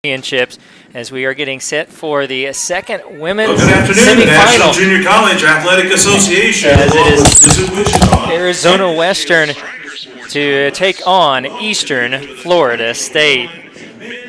championships as we are getting set for the second women's Good afternoon, National semifinal. Junior College Athletic Association. As it is Visit Wichita. Arizona Western to take on Eastern Florida State.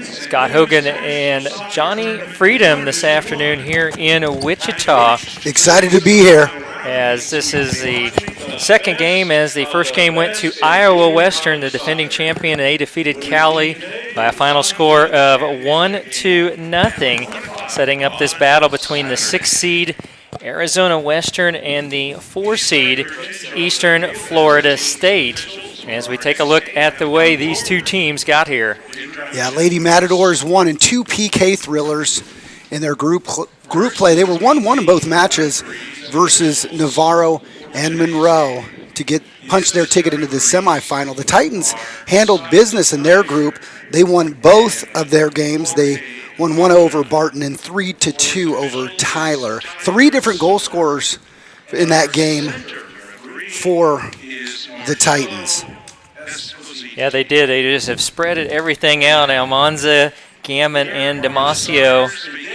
Scott Hogan and Johnny Freedom this afternoon here in Wichita. Excited to be here. As this is the second game, as the first game went to Iowa Western, the defending champion, and they defeated Cali by a final score of 1-0, setting up this battle between the 6th seed Arizona Western and the 4 seed Eastern Florida State. As we take a look at the way these two teams got here. Yeah, Lady Matadors won in 2 PK thrillers in their group play. They were 1-1 in both matches versus Navarro and Monroe to punch their ticket into the semifinal. The Titans handled business in their group. They won both of their games. They won 1 over Barton and 3-2 over Tyler. 3 different goal scorers in that game for the Titans. Yeah, they did. They just have spread everything out. Almanza, Gammon, and Damasio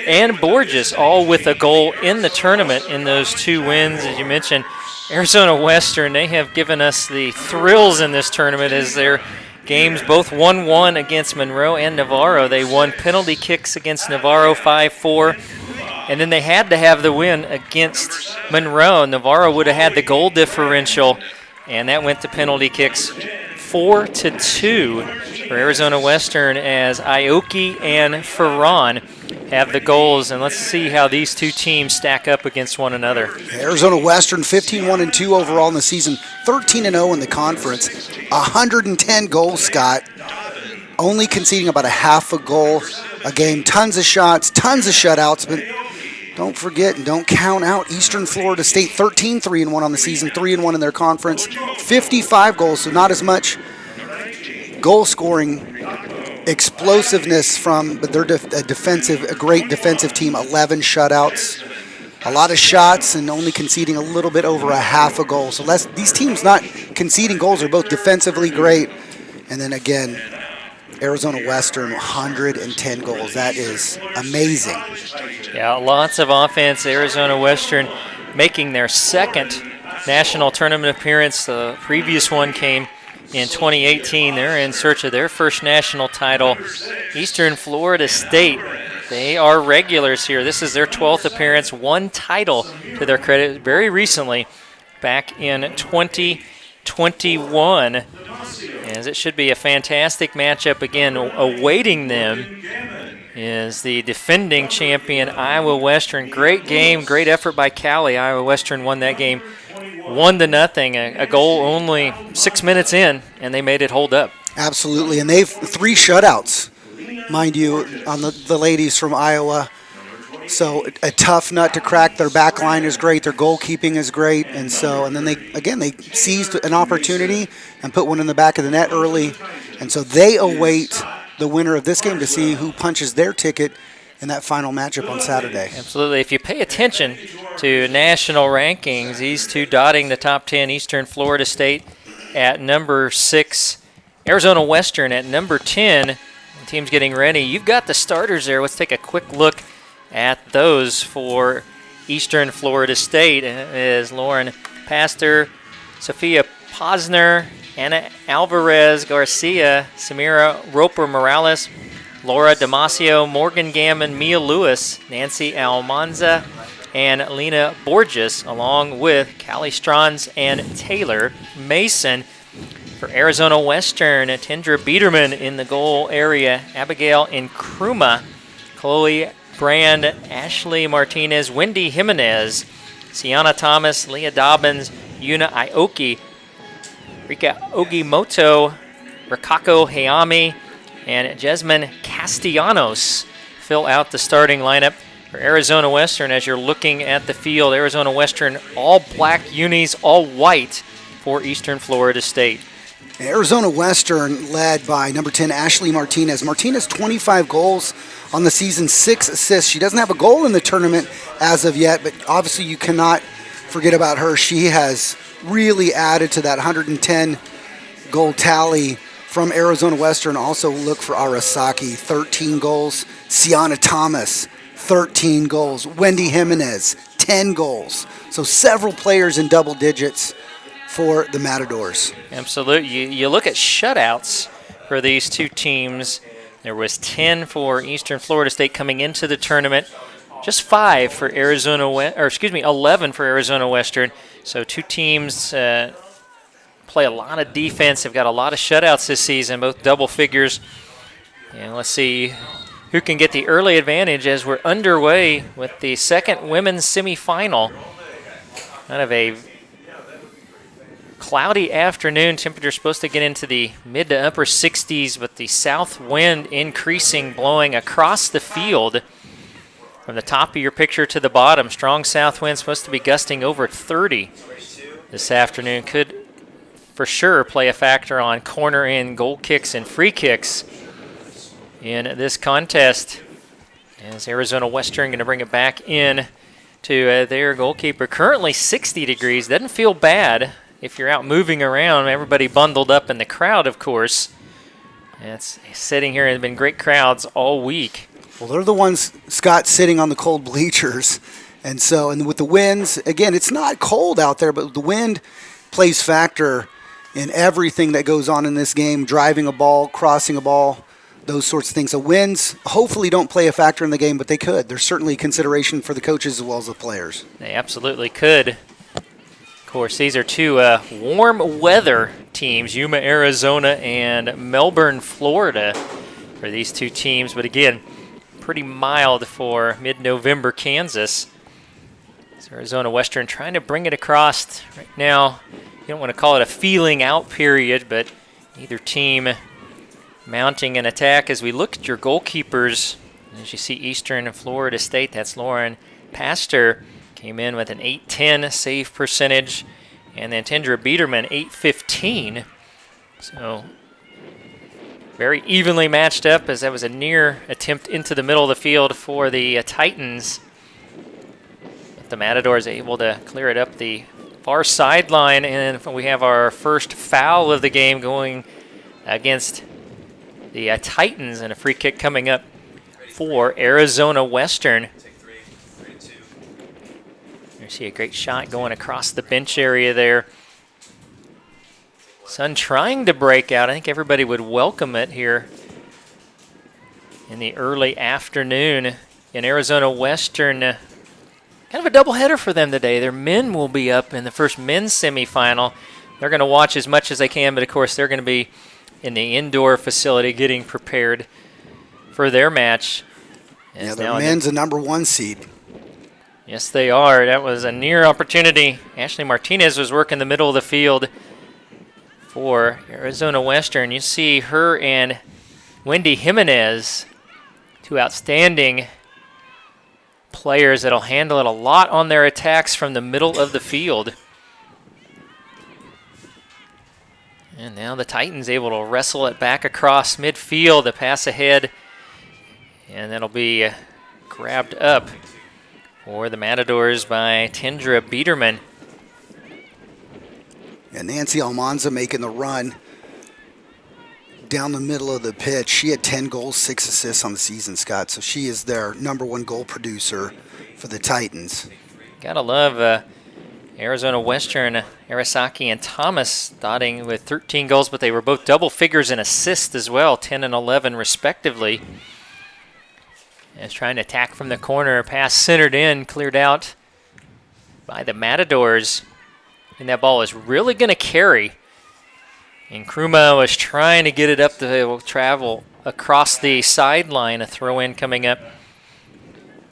and Borges all with a goal in the tournament in those 2 wins. As you mentioned, Arizona Western, they have given us the thrills in this tournament as their games both 1-1 against Monroe and Navarro. They won penalty kicks against Navarro 5-4, and then they had to have the win against Monroe. Navarro would have had the goal differential, and that went to penalty kicks 4-2 for Arizona Western as Aoki and Ferran have the goals. And let's see how these two teams stack up against one another. Arizona Western 15-1-2 overall in the season, 13-0 in the conference, 110 goals, Scott, only conceding about a half a goal a game. Tons of shots, tons of shutouts, but don't forget and don't count out Eastern Florida State, 13-3-1 on the season, 3-1 in their conference, 55 goals, so not as much goal scoring explosiveness but they're a great defensive team, 11 shutouts, a lot of shots, and only conceding a little bit over a half a goal. So these teams not conceding goals are both defensively great, and then again, Arizona Western, 110 goals. That is amazing. Yeah, lots of offense. Arizona Western making their second national tournament appearance. The previous one came in 2018. They're in search of their first national title. Eastern Florida State, they are regulars here. This is their 12th appearance, 1 title to their credit very recently, back in 2021. As it should be a fantastic matchup. Again, awaiting them is the defending champion Iowa Western. Great game, great effort by Cali. Iowa Western won that game 1-0, a goal only 6 minutes in, and they made it hold up. Absolutely, and they've 3 shutouts, mind you, on the ladies from Iowa. So a tough nut to crack. Their back line is great. Their goalkeeping is great. And then they seized an opportunity and put one in the back of the net early. And so they await the winner of this game to see who punches their ticket in that final matchup on Saturday. Absolutely. If you pay attention to national rankings, these two dotting the top 10, Eastern Florida State at number 6, Arizona Western at number 10. The team's getting ready. You've got the starters there. Let's take a quick look at those for Eastern Florida State. Is Lauren Pastor, Sophia Posner, Anna Alvarez Garcia, Samira Roper Morales, Laura Damasio, Morgan Gammon, Mia Lewis, Nancy Almanza, and Lena Borges, along with Callie Strons and Taylor Mason. For Arizona Western, Tendra Biederman in the goal area, Abigail Nkrumah, Chloe Brand, Ashley Martinez, Wendy Jimenez, Sienna Thomas, Leah Dobbins, Yuna Aoki, Rika Ogimoto, Rikako Hayami, and Jasmine Castellanos fill out the starting lineup for Arizona Western. As you're looking at the field, Arizona Western, all black unis, all white for Eastern Florida State. Arizona Western led by number 10, Ashley Martinez. Martinez, 25 goals on the season, 6 assists. She doesn't have a goal in the tournament as of yet, but obviously you cannot forget about her. She has really added to that 110 goal tally from Arizona Western, also look for Arasaki, 13 goals. Sienna Thomas, 13 goals. Wendy Jimenez, 10 goals. So several players in double digits for the Matadors. Absolutely. You look at shutouts for these two teams. There was 10 for Eastern Florida State coming into the tournament. Just 5 for 11 for Arizona Western. So two teams play a lot of defense. They've got a lot of shutouts this season, both double figures. And let's see who can get the early advantage as we're underway with the second women's semifinal. Kind of a cloudy afternoon. Temperature supposed to get into the mid to upper 60s with the south wind increasing, blowing across the field. From the top of your picture to the bottom, strong south wind supposed to be gusting over 30 this afternoon. Could for sure play a factor on corner and goal kicks and free kicks in this contest. As Arizona Western going to bring it back in to their goalkeeper. Currently 60 degrees. Doesn't feel bad if you're out moving around. Everybody bundled up in the crowd, of course. It's sitting here and been great crowds all week. Well, they're the ones, Scott, sitting on the cold bleachers. And with the winds, again, it's not cold out there, but the wind plays factor in everything that goes on in this game, driving a ball, crossing a ball, those sorts of things. So winds hopefully don't play a factor in the game, but they could. There's certainly consideration for the coaches as well as the players. They absolutely could. Of course, these are two warm weather teams, Yuma, Arizona, and Melbourne, Florida, for these two teams. But again, pretty mild for mid-November Kansas. So Arizona Western trying to bring it across right now. You don't want to call it a feeling out period, but either team mounting an attack. As we look at your goalkeepers, as you see Eastern Florida State, that's Lauren Pastor, came in with an .810 save percentage, and then Tendra Biederman, .815. So very evenly matched up, as that was a near attempt into the middle of the field for the Titans. But the Matadors able to clear it up the far sideline, and we have our first foul of the game going against the Titans, and a free kick coming up for Arizona Western. You see a great shot going across the bench area there. Sun trying to break out. I think everybody would welcome it here in the early afternoon in Arizona Western. Kind of a doubleheader for them today. Their men will be up in the first men's semifinal. They're going to watch as much as they can, but of course they're going to be in the indoor facility getting prepared for their match. Yeah, their men's a number 1 seed. Yes, they are. That was a near opportunity. Ashley Martinez was working the middle of the field for Arizona Western. You see her and Wendy Jimenez, two outstanding players that'll handle it a lot on their attacks from the middle of the field. And now the Titans able to wrestle it back across midfield, the pass ahead, and that'll be grabbed up for the Matadors by Tendra Biederman. And Nancy Almanza making the run down the middle of the pitch. She had 10 goals, 6 assists on the season, Scott. So she is their number 1 goal producer for the Titans. Gotta love Arizona Western, Arasaki and Thomas dotting with 13 goals, but they were both double figures in assists as well, 10 and 11 respectively. As trying to attack from the corner, pass centered in, cleared out by the Matadors. And that ball is really going to carry. And Kruma was trying to get it up the travel across the sideline. A throw-in coming up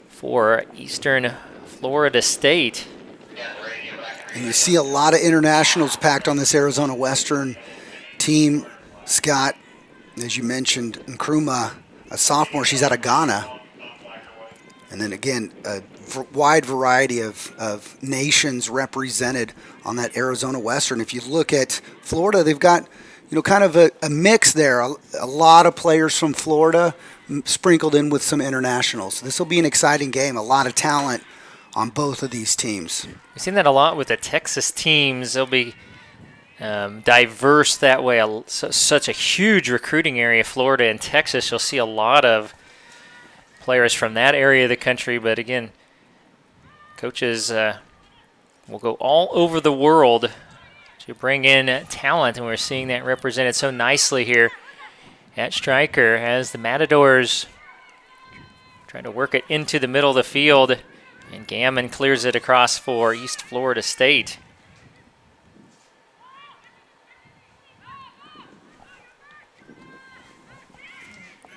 for Eastern Florida State. And you see a lot of internationals packed on this Arizona Western team. Scott, as you mentioned, Nkrumah, a sophomore, she's out of Ghana. And then again, a wide variety of nations represented on that Arizona Western. If you look at Florida, they've got kind of a mix there. A lot of players from Florida sprinkled in with some internationals. This will be an exciting game. A lot of talent on both of these teams. We've seen that a lot with the Texas teams. They'll be diverse that way. Such a huge recruiting area, Florida and Texas. You'll see a lot of players from that area of the country. But again, coaches will go all over the world to bring in talent, and we're seeing that represented so nicely here at Stryker as the Matadors try to work it into the middle of the field, and Gammon clears it across for East Florida State.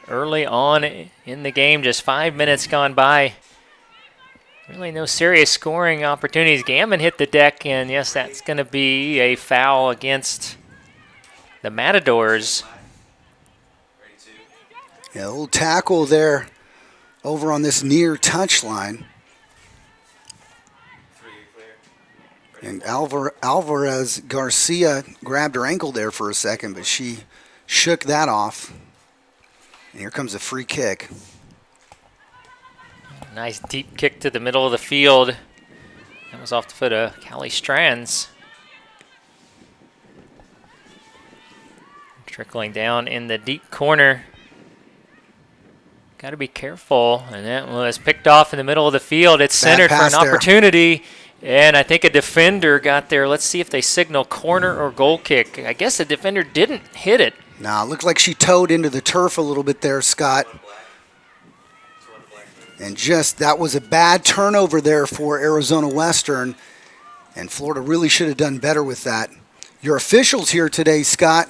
Early on in the game, just 5 minutes gone by. Really no serious scoring opportunities. Gammon hit the deck, and yes, that's going to be a foul against the Matadors. Yeah, a little tackle there over on this near touchline. And Alvarez Garcia grabbed her ankle there for a second, but she shook that off. And here comes a free kick. Nice deep kick to the middle of the field. That was off the foot of Callie Strands. Trickling down in the deep corner. Got to be careful. And that was picked off in the middle of the field. It's centered for an opportunity. And I think a defender got there. Let's see if they signal corner or goal kick. I guess the defender didn't hit it. Nah, it looked like she towed into the turf a little bit there, Scott. And just that was a bad turnover there for Arizona Western. And Florida really should have done better with that. Your officials here today, Scott.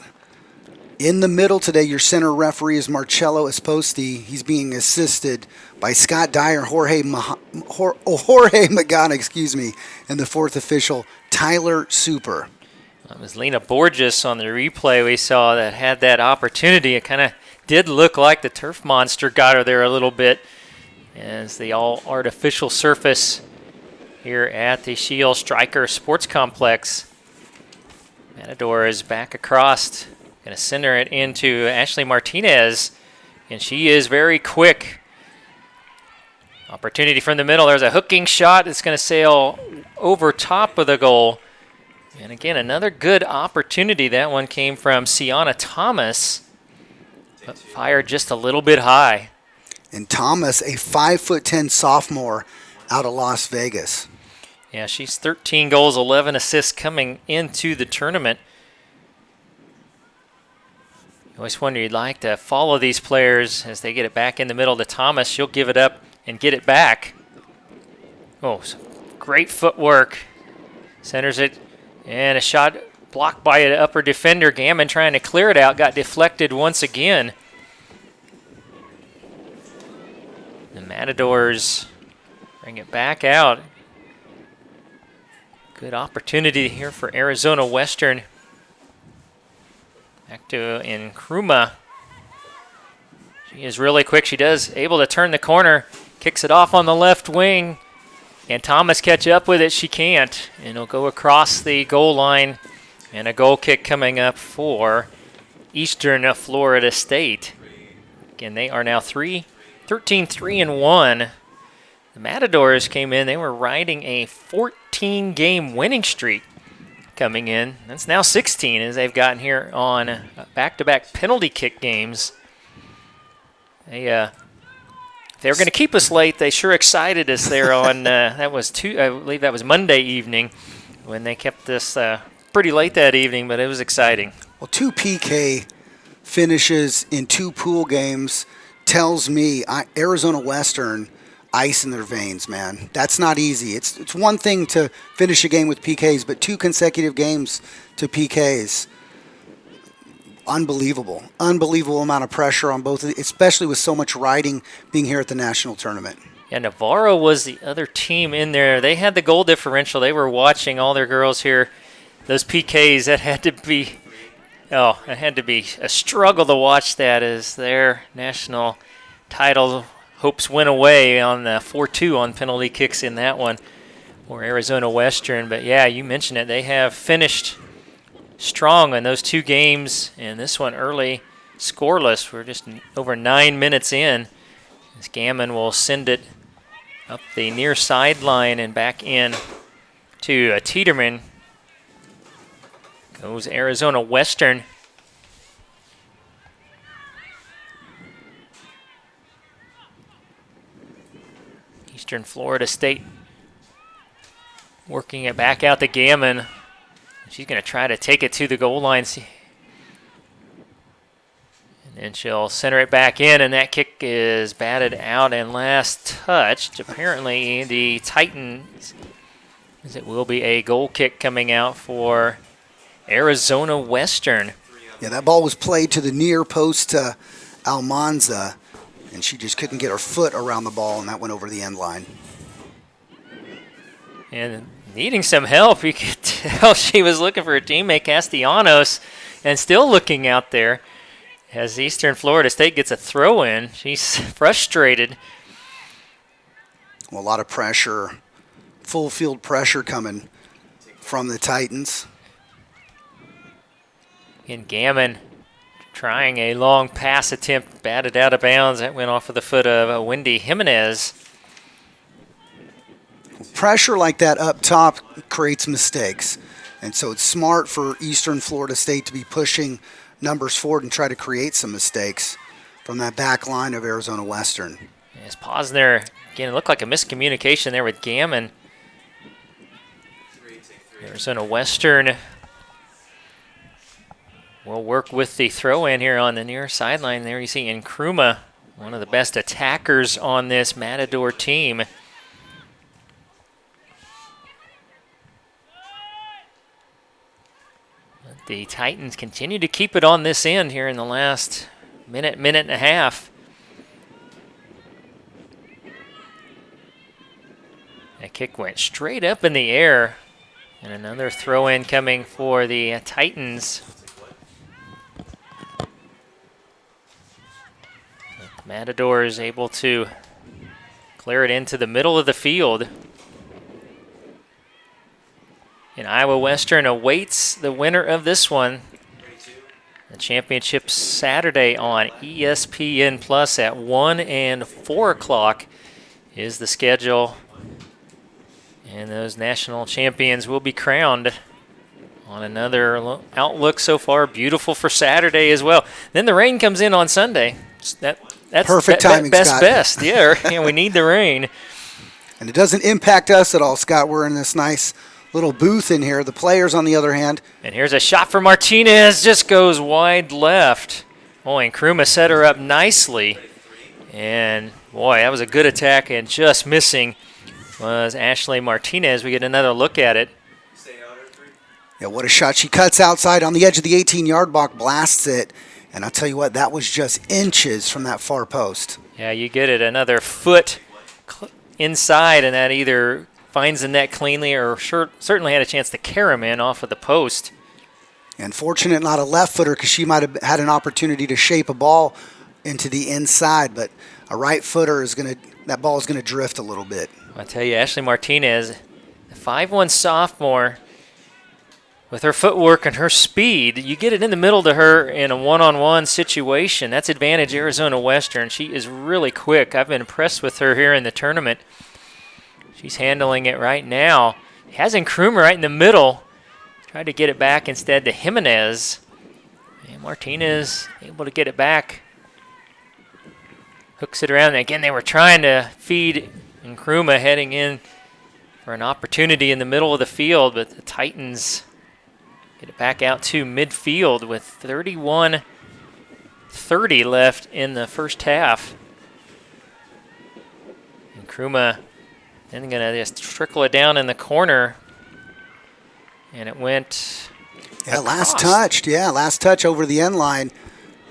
In the middle today, your center referee is Marcello Esposti. He's being assisted by Scott Dyer, Jorge Magana, and the fourth official, Tyler Super. It was Lena Borges on the replay we saw that had that opportunity. It kind of did look like the turf monster got her there a little bit as the all-artificial surface here at the Shield Stryker Sports Complex. Matador is back across. Going to center it into Ashley Martinez, and she is very quick. Opportunity from the middle. There's a hooking shot. It's going to sail over top of the goal. And again, another good opportunity. That one came from Sienna Thomas, but fired just a little bit high. And Thomas, a 5'10" sophomore out of Las Vegas. Yeah, she's 13 goals, 11 assists coming into the tournament. You always wonder, you'd like to follow these players as they get it back in the middle to Thomas. She'll give it up and get it back. Oh, great footwork. Centers it, and a shot blocked by an upper defender. Gammon trying to clear it out, got deflected once again. The Matadors bring it back out. Good opportunity here for Arizona Western. Back to Nkrumah. She is really quick. She does able to turn the corner. Kicks it off on the left wing. And Thomas catch up with it. She can't. And it'll go across the goal line. And a goal kick coming up for Eastern Florida State. Again, they are now 13-3-1. The Matadors came in. They were riding a 14-game winning streak coming in. That's now 16 as they've gotten here on back-to-back penalty kick games. If they were going to keep us late, they sure excited us there on, I believe that was Monday evening when they kept us pretty late that evening, but it was exciting. Well, 2 PK finishes in 2 pool games tells me Arizona Western ice in their veins, man. That's not easy. It's one thing to finish a game with PKs, but 2 consecutive games to PKs. Unbelievable. Unbelievable amount of pressure on both, especially with so much riding being here at the national tournament. Yeah, Navarro was the other team in there. They had the goal differential. They were watching all their girls here. Those PKs, it had to be a struggle to watch that as their national title hopes went away on the 4-2 on penalty kicks in that one for Arizona Western. But yeah, you mentioned it. They have finished strong in those 2 games, and this one early scoreless. We're just over 9 minutes in. As Gammon will send it up the near sideline and back in to Tiedemann. Goes Arizona Western. Eastern Florida State working it back out to Gammon. She's going to try to take it to the goal line. And then she'll center it back in, and that kick is batted out and last touched. Apparently the Titans, as it will be a goal kick coming out for Arizona Western. Yeah, that ball was played to the near post to Almanza, and she just couldn't get her foot around the ball, and that went over the end line. And needing some help, you could tell she was looking for her teammate Castellanos, and still looking out there as Eastern Florida State gets a throw in. She's frustrated. Well, a lot of pressure, full field pressure coming from the Titans. And Gammon trying a long pass attempt, batted out of bounds. That went off of the foot of Wendy Jimenez. Pressure like that up top creates mistakes. And so it's smart for Eastern Florida State to be pushing numbers forward and try to create some mistakes from that back line of Arizona Western. As Posner, again, it looked like a miscommunication there with Gammon. Arizona Western will work with the throw-in here on the near sideline. There you see Nkrumah, one of the best attackers on this Matador team. The Titans continue to keep it on this end here in the last minute and a half. That kick went straight up in the air. And another throw-in coming for the Titans. Matador is able to clear it into the middle of the field. And Iowa Western awaits the winner of this one. The championship Saturday on ESPN Plus at 1 and 4 o'clock is the schedule. And those national champions will be crowned on another outlook so far. Beautiful for Saturday as well. Then the rain comes in on Sunday. That's perfect timing, Scott. Best. Yeah, we need the rain. And it doesn't impact us at all, Scott. We're in this nice little booth in here. The players, on the other hand. And here's a shot for Martinez. Just goes wide left. Boy, and Nkrumah set her up nicely. And, boy, that was a good attack, and just missing was Ashley Martinez. We get another look at it. Yeah, what a shot. She cuts outside on the edge of the 18-yard box, blasts it. And I'll tell you what, that was just inches from that far post. Yeah, you get it another foot inside, and that either finds the net cleanly or certainly had a chance to carry him in off of the post. And fortunate not a left footer, because she might have had an opportunity to shape a ball into the inside, but a right footer is going to, that ball is going to drift a little bit. I tell you, Ashley Martinez, the 5'1" sophomore, with her footwork and her speed, you get it in the middle to her in a one-on-one situation. That's advantage Arizona Western. She is really quick. I've been impressed with her here in the tournament. She's handling it right now. Has Nkrumah right in the middle. Tried to get it back instead to Jimenez. And Martinez able to get it back. Hooks it around. And again, they were trying to feed Nkrumah heading in for an opportunity in the middle of the field, but the Titans get it back out to midfield with 31-30 left in the first half. Nkrumah then going to just trickle it down in the corner, and it went across. Last touch over the end line.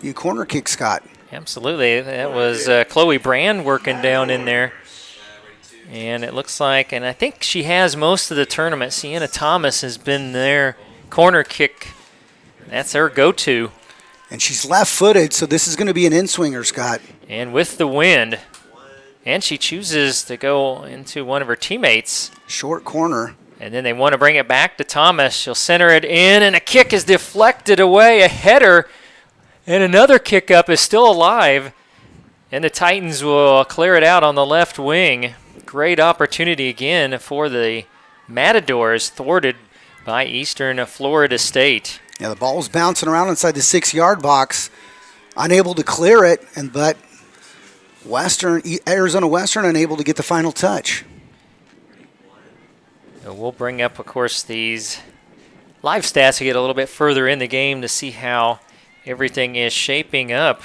You corner kick, Scott. Absolutely. That was Chloe Brand working down in there. And it looks like, and I think she has most of the tournament. Sienna Thomas has been their corner kick. That's her go-to. And she's left-footed, so this is going to be an in-swinger, Scott. And with the wind, and she chooses to go into one of her teammates. Short corner. And then they want to bring it back to Thomas. She'll center it in, and a kick is deflected away. A header, and another kick up is still alive. And the Titans will clear it out on the left wing. Great opportunity again for the Matadors, thwarted by Eastern Florida State. Yeah, the ball's bouncing around inside the 6-yard box, unable to clear it, but Arizona Western unable to get the final touch. We'll bring up, of course, these live stats to get a little bit further in the game to see how everything is shaping up.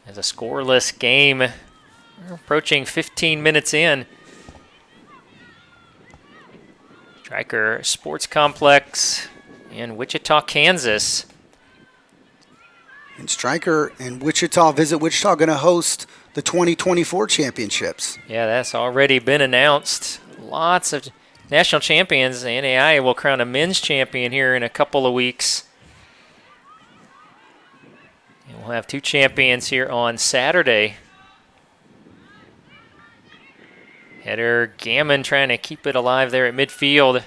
As a scoreless game, we're approaching 15 minutes in. Stryker Sports Complex in Wichita, Kansas. And Stryker and Wichita, Visit Wichita, going to host the 2024 championships. Yeah, that's already been announced. Lots of national champions. The NAIA will crown a men's champion here in a couple of weeks. And we'll have 2 champions here on Saturday. Header Gammon trying to keep it alive there at midfield.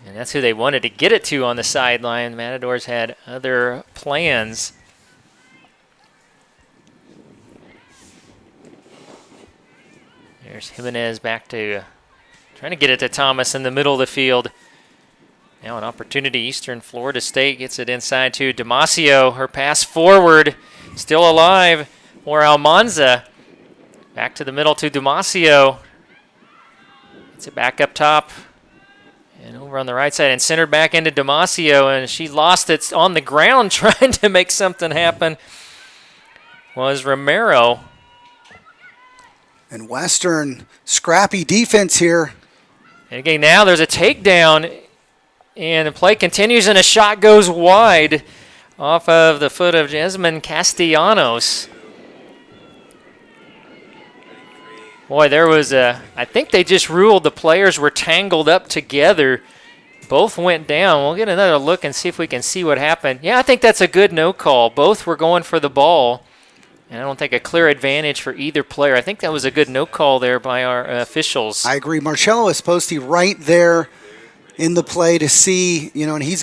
And that's who they wanted to get it to on the sideline. The Matadors had other plans. There's Jimenez back to trying to get it to Thomas in the middle of the field. Now an opportunity. Eastern Florida State gets it inside to Damasio. Her pass forward, still alive. Or Almanza. Back to the middle to Damasio. Gets it back up top. And over on the right side and centered back into Damasio. And she lost it on the ground trying to make something happen. Was Romero. And Western, scrappy defense here. And again, now there's a takedown. And the play continues and a shot goes wide off of the foot of Jasmine Castellanos. Boy, there was I think they just ruled the players were tangled up together. Both went down. We'll get another look and see if we can see what happened. Yeah, I think that's a good no call. Both were going for the ball. And I don't think a clear advantage for either player. I think that was a good no call there by our officials. I agree. Marcello Esposti right there in the play to see, and he's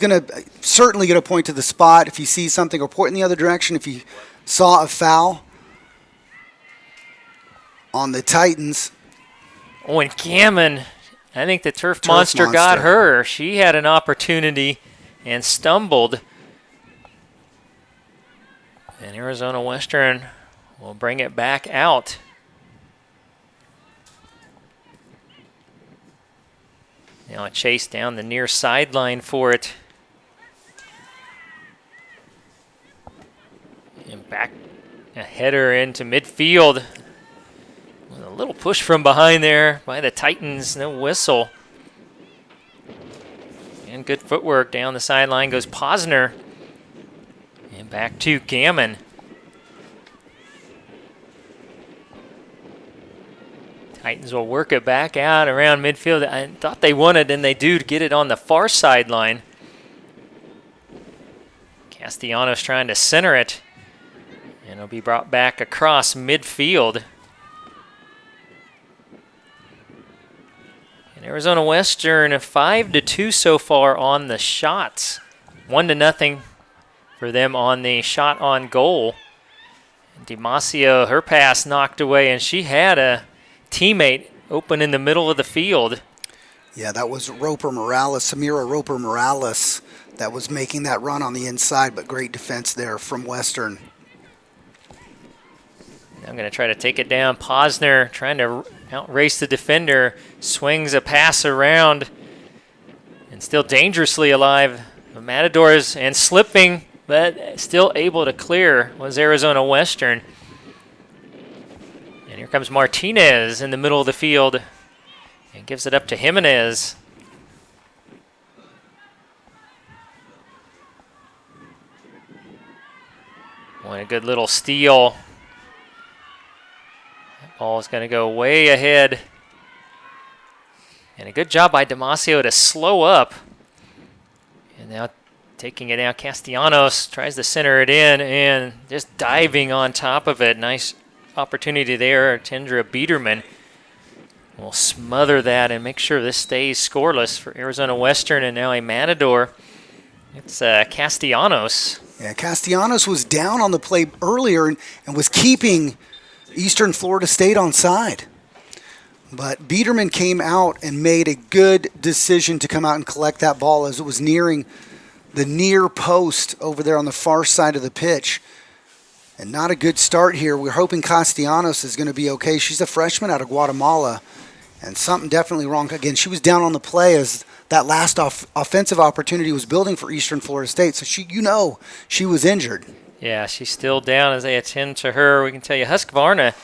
certainly going to point to the spot if he sees something, or point in the other direction if he saw a foul on the Titans. Oh, and Gammon, I think the turf monster got her. She had an opportunity and stumbled. And Arizona Western will bring it back out. Now a chase down the near sideline for it. And back a header into midfield. A little push from behind there by the Titans, no whistle. And good footwork down the sideline goes Posner. And back to Gammon. Titans will work it back out around midfield. I thought they wanted, and they do, to get it on the far sideline. Castellanos trying to center it. And it'll be brought back across midfield. Arizona Western 5-2 so far on the shots. 1-0 for them on the shot on goal. Damasio, her pass knocked away, and she had a teammate open in the middle of the field. Yeah, that was Samira Roper Morales, that was making that run on the inside, but great defense there from Western. I'm going to try to take it down. Posner trying to outrace the defender. Swings a pass around. And still dangerously alive. The Matadors and slipping, but still able to clear was Arizona Western. And here comes Martinez in the middle of the field. And gives it up to Jimenez. What a good little steal. Ball is going to go way ahead. And a good job by Damasio to slow up. And now taking it out, Castellanos tries to center it in and just diving on top of it. Nice opportunity there. Tendra Biederman will smother that and make sure this stays scoreless for Arizona Western, and now a Matador. It's Castellanos. Yeah, Castellanos was down on the play earlier and was keeping Eastern Florida State on side. But Biederman came out and made a good decision to come out and collect that ball as it was nearing the near post over there on the far side of the pitch. And not a good start here. We're hoping Castellanos is going to be okay. She's a freshman out of Guatemala. And something definitely wrong. Again, she was down on the play as that last offensive opportunity was building for Eastern Florida State. So she was injured. Yeah, she's still down as they attend to her. We can tell you Husqvarna,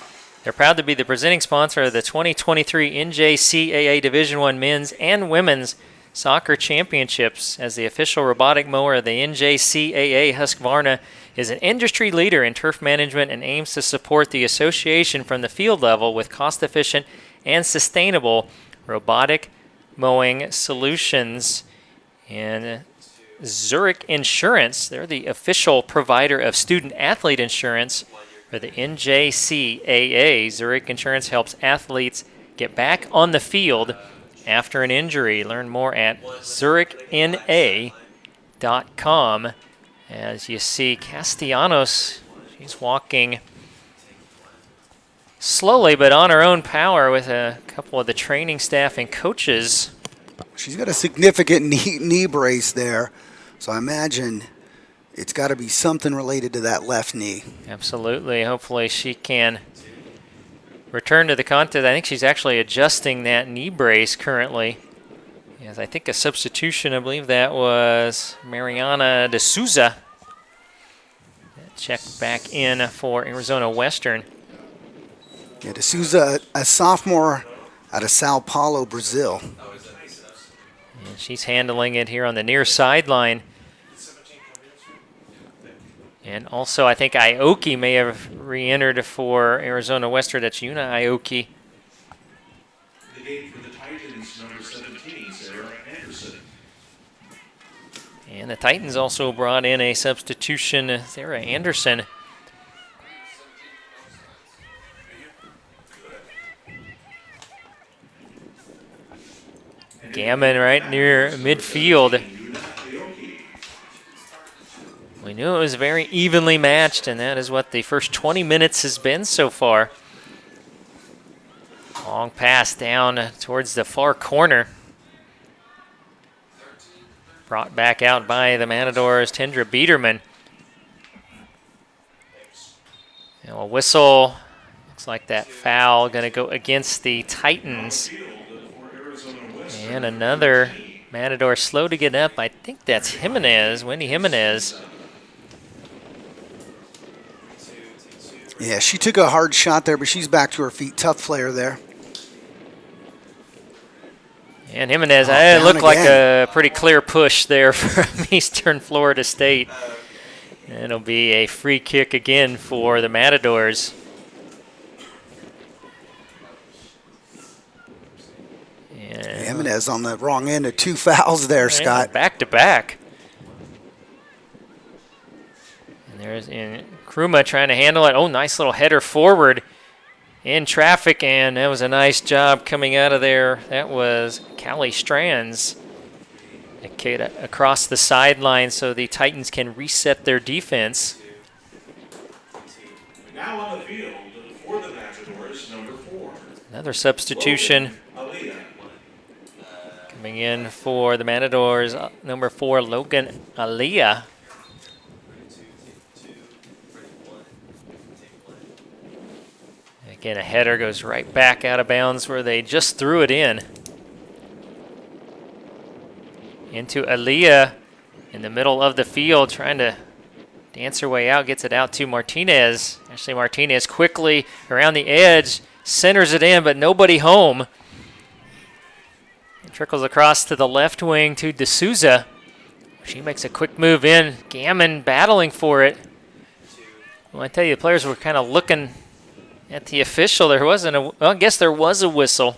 they're proud to be the presenting sponsor of the 2023 NJCAA Division I Men's and Women's Soccer Championships. As the official robotic mower of the NJCAA, Husqvarna is an industry leader in turf management and aims to support the association from the field level with cost-efficient and sustainable robotic mowing solutions. And Zurich Insurance, they're the official provider of student-athlete insurance for the NJCAA. Zurich Insurance helps athletes get back on the field after an injury. Learn more at zurichna.com. As you see, Castellanos, she's walking slowly but on her own power with a couple of the training staff and coaches. She's got a significant knee brace there, so I imagine it's got to be something related to that left knee. Absolutely. Hopefully she can return to the contest. I think she's actually adjusting that knee brace currently. Yes, I think a substitution, I believe that was Mariana De Souza. Check back in for Arizona Western. Yeah, De Souza, a sophomore out of Sao Paulo, Brazil. And she's handling it here on the near sideline. And also, I think Aoki may have re-entered for Arizona Western. That's Yuna Aoki. The game for the Titans, number 17, Sarah Anderson. And the Titans also brought in a substitution, Sarah Anderson. Gammon right near midfield. We knew it was very evenly matched, and that is what the first 20 minutes has been so far. Long pass down towards the far corner. Brought back out by the Matadors, Tendra Biederman. And a whistle. Looks like that foul going to go against the Titans. And another Matador slow to get up. I think that's Jimenez, Wendy Jimenez. Yeah, she took a hard shot there, but she's back to her feet. Tough player there. And Jimenez, it looked like a pretty clear push there from Eastern Florida State. And it'll be a free kick again for the Matadors. And Jimenez on the wrong end of two fouls there, Scott. Back to back. And there's Kruma trying to handle it. Oh, nice little header forward in traffic, and that was a nice job coming out of there. That was Callie Strands. A kid across the sideline so the Titans can reset their defense. Now on the field for the Matadors, number 4. Another substitution coming in for the Matadors, number 4, Logan Aliyah. Again, a header goes right back out of bounds where they just threw it in. Into Aliyah in the middle of the field, trying to dance her way out, gets it out to Martinez. Ashley Martinez quickly around the edge, centers it in, but nobody home. It trickles across to the left wing to De Souza. She makes a quick move in. Gammon battling for it. Well, I tell you, the players were kind of looking at the official. There wasn't a, well, I guess there was a whistle.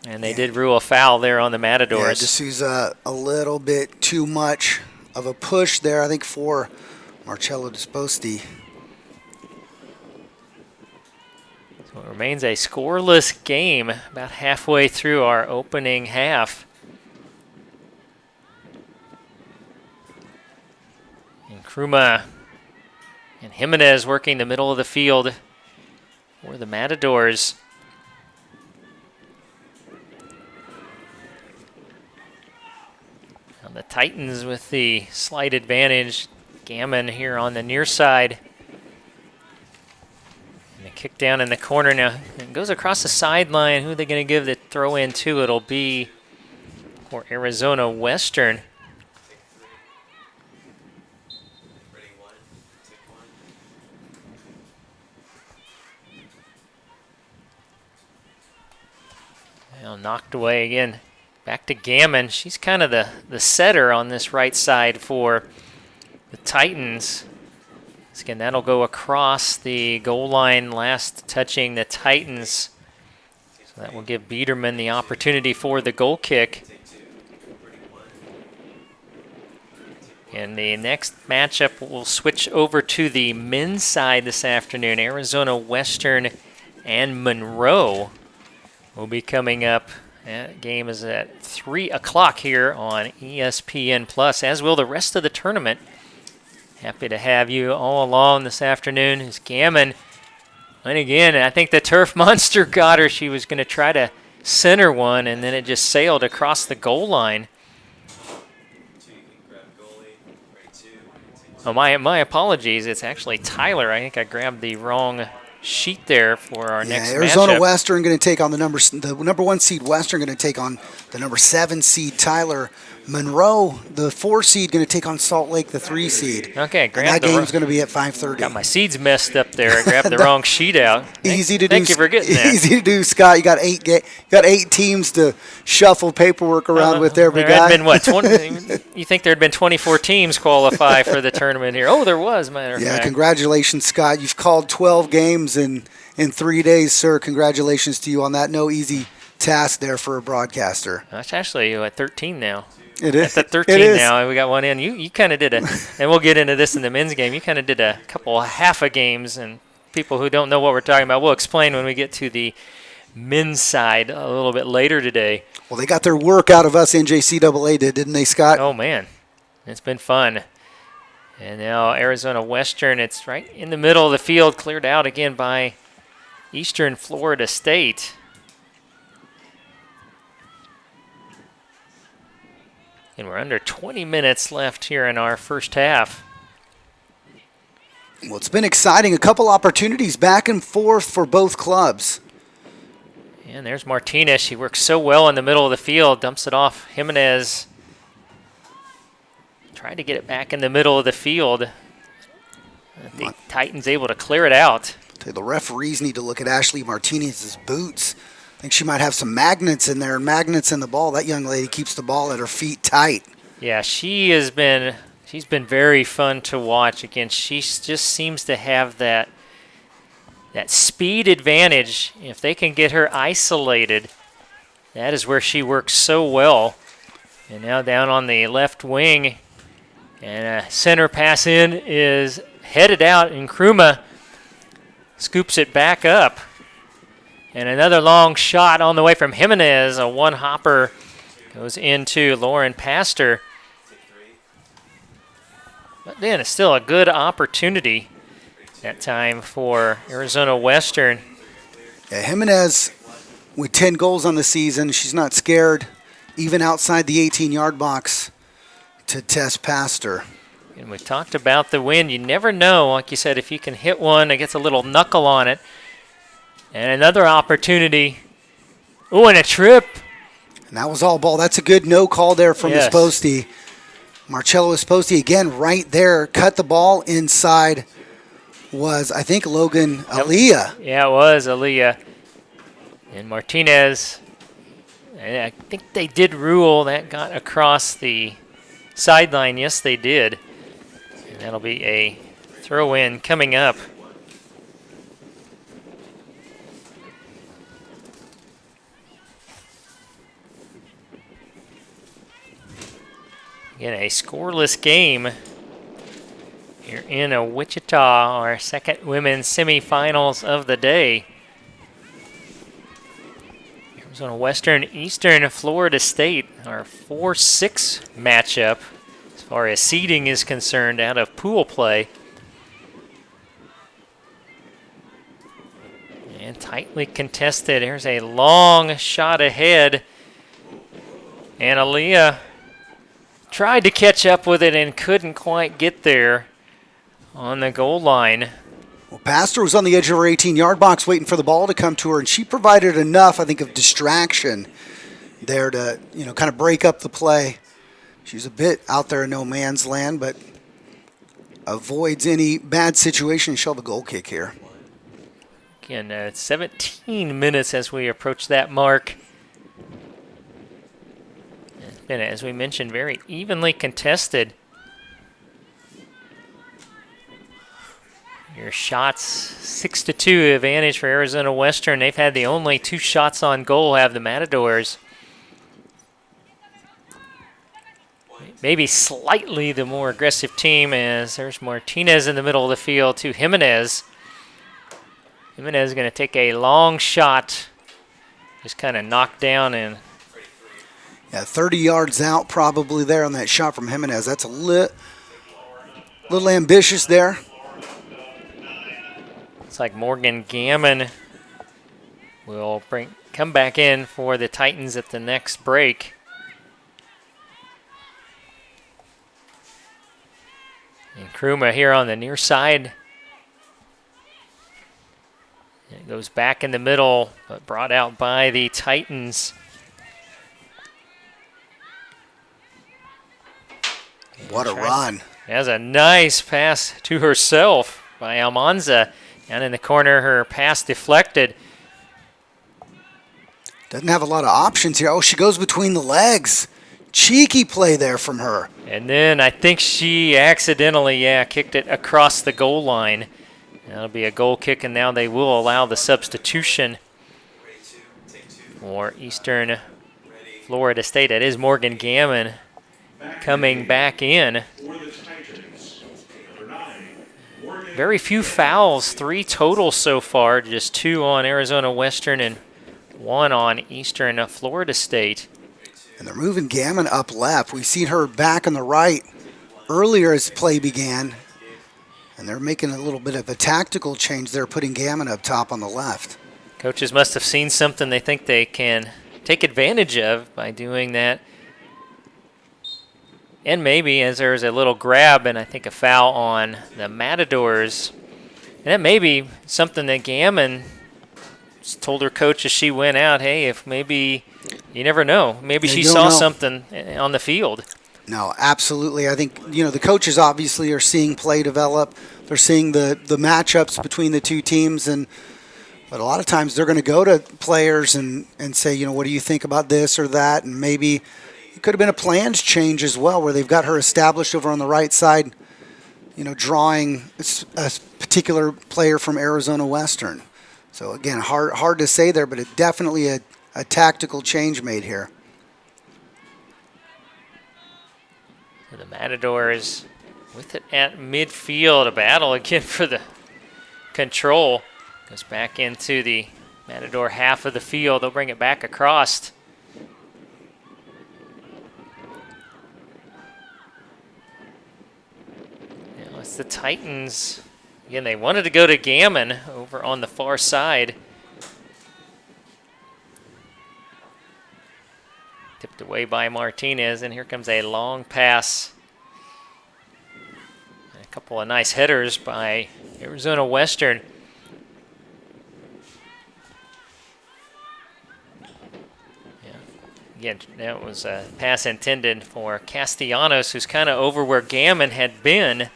And they did rule a foul there on the Matadors. Yeah, De Souza a little bit too much of a push there, I think, for Marcello Disposti. So it remains a scoreless game about halfway through our opening half. And Kruma and Jimenez working the middle of the field. for the Matadors. Now the Titans with the slight advantage. Gammon here on the near side. And a kick down in the corner now. It goes across the sideline. Who are they going to give the throw in to? It'll be for Arizona Western. Now knocked away again. Back to Gammon. She's kind of the setter on this right side for the Titans. Again, that'll go across the goal line, last touching the Titans. So that will give Biederman the opportunity for the goal kick. And the next matchup will switch over to the men's side this afternoon. Arizona Western and Monroe will be coming up. That game is at 3 o'clock here on ESPN+, as will the rest of the tournament. Happy to have you all along this afternoon. As Gammon, and again, I think the turf monster got her. She was going to try to center one, and then it just sailed across the goal line. Oh, my apologies. It's actually Tyler. I think I grabbed the wrong sheet there for our next Arizona matchup. Western going to take on the number 1 seed Western going to take on the number 7 seed Tyler. Monroe, the 4 seed, going to take on Salt Lake, the 3 seed. Okay, and that game's going to be at 5:30. Got my seeds messed up there. I grabbed the wrong sheet out. Easy to do. Thank you for getting that. Easy to do, Scott. You got 8 teams to shuffle paperwork around with every there guy. Had been what? 20, you think there had been 24 teams qualify for the tournament here? Oh, there was. Matter of fact. Congratulations, Scott. You've called 12 games in 3 days, sir. Congratulations to you on that. No easy task there for a broadcaster. That's actually at 13 now. It is. At 13 now. We got one in. You kind of did and we'll get into this in the men's game. You kind of did a couple half a games, and people who don't know what we're talking about, we'll explain when we get to the men's side a little bit later today. Well, they got their work out of us. NJCAA didn't they, Scott? Oh man, it's been fun. And now Arizona Western. It's right in the middle of the field, cleared out again by Eastern Florida State. And we're under 20 minutes left here in our first half. Well, it's been exciting. A couple opportunities back and forth for both clubs. And there's Martinez. She works so well in the middle of the field. Dumps it off. Jimenez tried to get it back in the middle of the field. The Titans able to clear it out. The referees need to look at Ashley Martinez's boots. I think she might have some magnets in there, magnets in the ball. That young lady keeps the ball at her feet tight. Yeah, she's been very fun to watch. Again, she just seems to have that speed advantage. If they can get her isolated, that is where she works so well. And now down on the left wing, and a center pass in is headed out, and Kruma scoops it back up. And another long shot on the way from Jimenez. A one-hopper goes into Lauren Pastor. But then it's still a good opportunity that time for Arizona Western. Yeah, Jimenez with 10 goals on the season. She's not scared, even outside the 18-yard box, to test Pastor. And we talked about the wind. You never know, like you said, if you can hit one that gets a little knuckle on it. And another opportunity. Ooh, and a trip. And that was all ball. That's a good no call there from Esposti. Marcello Esposti, again, right there. Cut the ball inside was, I think, Logan Aaliyah. Yeah, it was Aaliyah. And Martinez, I think they did rule that got across the sideline. Yes, they did. And that'll be a throw-in coming up. Again, a scoreless game here in Wichita, our second women's semifinals of the day. Arizona Western, Eastern Florida State, our 4-6 matchup as far as seeding is concerned out of pool play. And tightly contested. There's a long shot ahead. And Aaliyah tried to catch up with it and couldn't quite get there on the goal line. Well, Pastor was on the edge of her 18-yard box waiting for the ball to come to her, and she provided enough, I think, of distraction there to, kind of break up the play. She's a bit out there in no man's land, but avoids any bad situation. She'll have a goal kick here. Again, 17 minutes as we approach that mark. It's been, as we mentioned, very evenly contested. Your shots, 6-2 advantage for Arizona Western. They've had the only 2 shots on goal, have the Matadors. Maybe slightly the more aggressive team, as there's Martinez in the middle of the field to Jimenez. Jimenez is going to take a long shot, just kind of knocked down and. Yeah, 30 yards out probably there on that shot from Jimenez. That's a little ambitious there. It's like Morgan Gammon will come back in for the Titans at the next break. And Kruma here on the near side. It goes back in the middle, but brought out by the Titans. What a run. That's a nice pass to herself by Almanza. Down in the corner, her pass deflected. Doesn't have a lot of options here. Oh, she goes between the legs. Cheeky play there from her. And then I think she accidentally, kicked it across the goal line. That'll be a goal kick, and now they will allow the substitution for Eastern Florida State. That is Morgan Gammon coming back in. Very few fouls, 3 total so far, just 2 on Arizona Western and 1 on Eastern Florida State. And they're moving Gammon up left. We've seen her back on the right earlier as play began. And they're making a little bit of a tactical change there, putting Gammon up top on the left. Coaches must have seen something they think they can take advantage of by doing that. And maybe as there's a little grab and I think a foul on the Matadors. And that may be something that Gammon told her coach as she went out, hey, if maybe, you never know. Maybe she saw something on the field. No, absolutely. I think, the coaches obviously are seeing play develop. They're seeing the matchups between the two teams. But a lot of times they're going to go to players and say, what do you think about this or that? And maybe it could have been a planned change as well where they've got her established over on the right side, drawing a particular player from Arizona Western. So, again, hard to say there, but it definitely a tactical change made here. The Matadors with it at midfield, a battle again for the control. Goes back into the Matador half of the field. They'll bring it back across. Now it's the Titans. Again, they wanted to go to Gammon over on the far side. Tipped away by Martinez, and here comes a long pass. And a couple of nice headers by Arizona Western. Again, that was a pass intended for Castellanos, who's kind of over where Gammon had been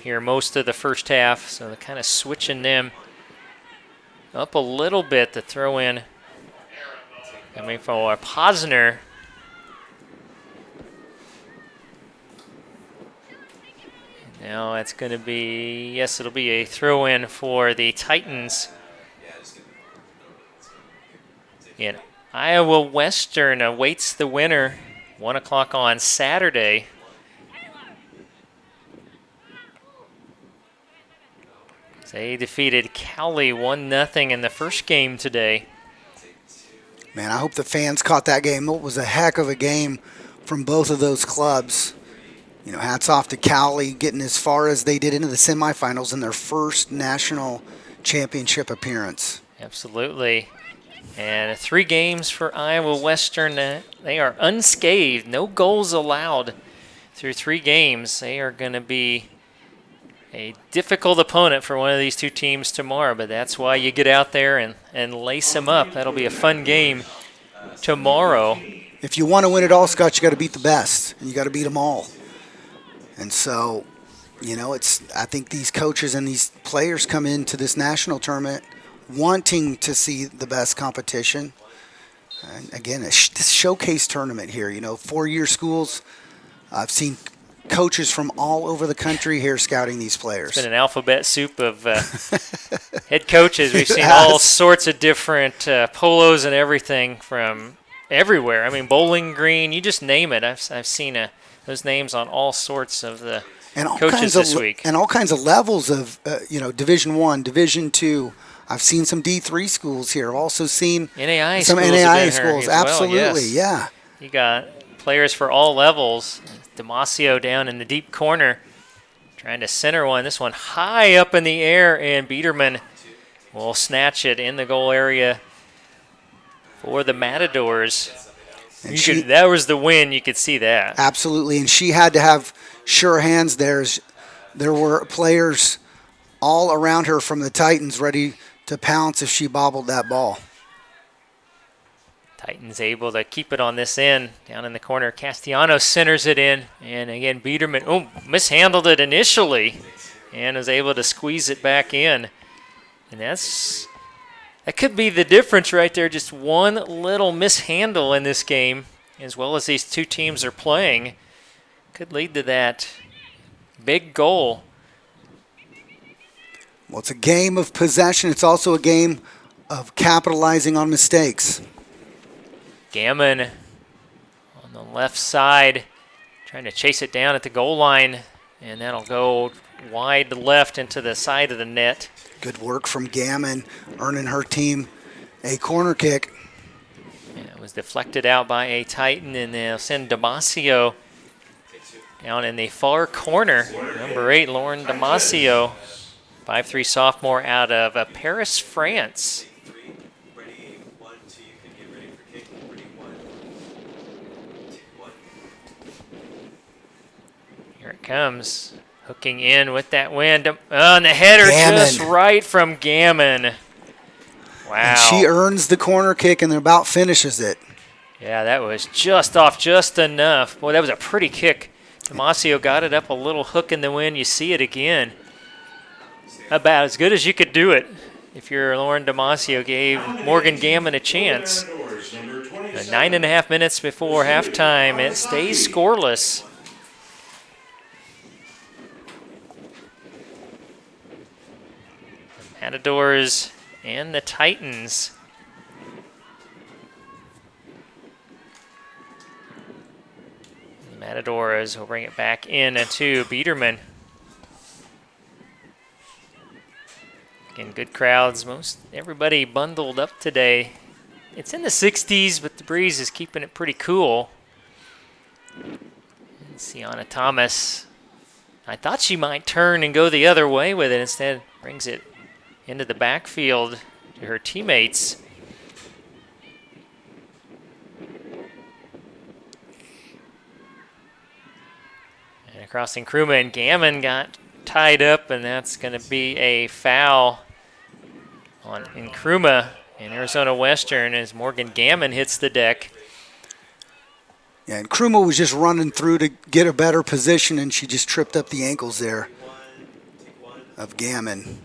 here most of the first half. So they're kind of switching them up a little bit to throw in. Coming from Posner. Now it's going to be, yes, it'll be a throw-in for the Titans. And Iowa Western awaits the winner, 1 o'clock on Saturday. They defeated Cowley 1-0 in the first game today. Man, I hope the fans caught that game. It was a heck of a game from both of those clubs. Hats off to Cowley getting as far as they did into the semifinals in their first national championship appearance. Absolutely. And 3 games for Iowa Western. They are unscathed. No goals allowed through 3 games. They are going to be a difficult opponent for one of these 2 teams tomorrow, but that's why you get out there and lace them up. That'll be a fun game tomorrow. If you want to win it all, Scott, you got to beat the best, and you got to beat them all. And so, I think these coaches and these players come into this national tournament wanting to see the best competition. And again, this showcase tournament here, 4-year schools. I've seen coaches from all over the country here scouting these players. It's been an alphabet soup of head coaches. We've seen all sorts of different polos and everything from everywhere. I mean, Bowling Green, you just name it. I've seen those names on all sorts of the coaches this week. And all kinds of levels of, Division I, Division II. I've seen some D3 schools here. I've also seen NAI some schools NAI schools. Absolutely, well, yes. Yeah. You got players for all levels. Damasio down in the deep corner, trying to center one. This one high up in the air, and Biederman will snatch it in the goal area for the Matadors. That was the win. You could see that. Absolutely, and she had to have sure hands there. There were players all around her from the Titans ready to pounce if she bobbled that ball. Titans able to keep it on this end. Down in the corner, Castellanos centers it in. And again, Biederman mishandled it initially and was able to squeeze it back in. And that could be the difference right there. Just one little mishandle in this game, as well as these 2 teams are playing, could lead to that big goal. Well, it's a game of possession. It's also a game of capitalizing on mistakes. Gammon on the left side, trying to chase it down at the goal line, and that'll go wide left into the side of the net. Good work from Gammon, earning her team a corner kick. And it was deflected out by a Titan, and they'll send Damasio down in the far corner. Number 8, Lauren Damasio, 5'3" sophomore out of Paris, France. Here it comes, hooking in with that wind. And the header just right from Gammon. Wow. And she earns the corner kick and about finishes it. Yeah, that was just off just enough. Boy, that was a pretty kick. Damasio got it up a little hook in the wind. You see it again. About as good as you could do it if you're Lauren Damasio. Gave Morgan Gammon a chance. 9.5 minutes before halftime. It stays scoreless. The Matadors and the Titans. The Matadors will bring it back in to Biederman. Again, good crowds. Most everybody bundled up today. It's in the 60s, but the breeze is keeping it pretty cool. And Sienna Thomas, I thought she might turn and go the other way with it. Instead, brings it into the backfield to her teammates. And across Nkrumah, and Gammon got tied up, and that's going to be a foul on Nkrumah in Arizona Western as Morgan Gammon hits the deck. Yeah, and Nkrumah was just running through to get a better position, and she just tripped up the ankles there of Gammon.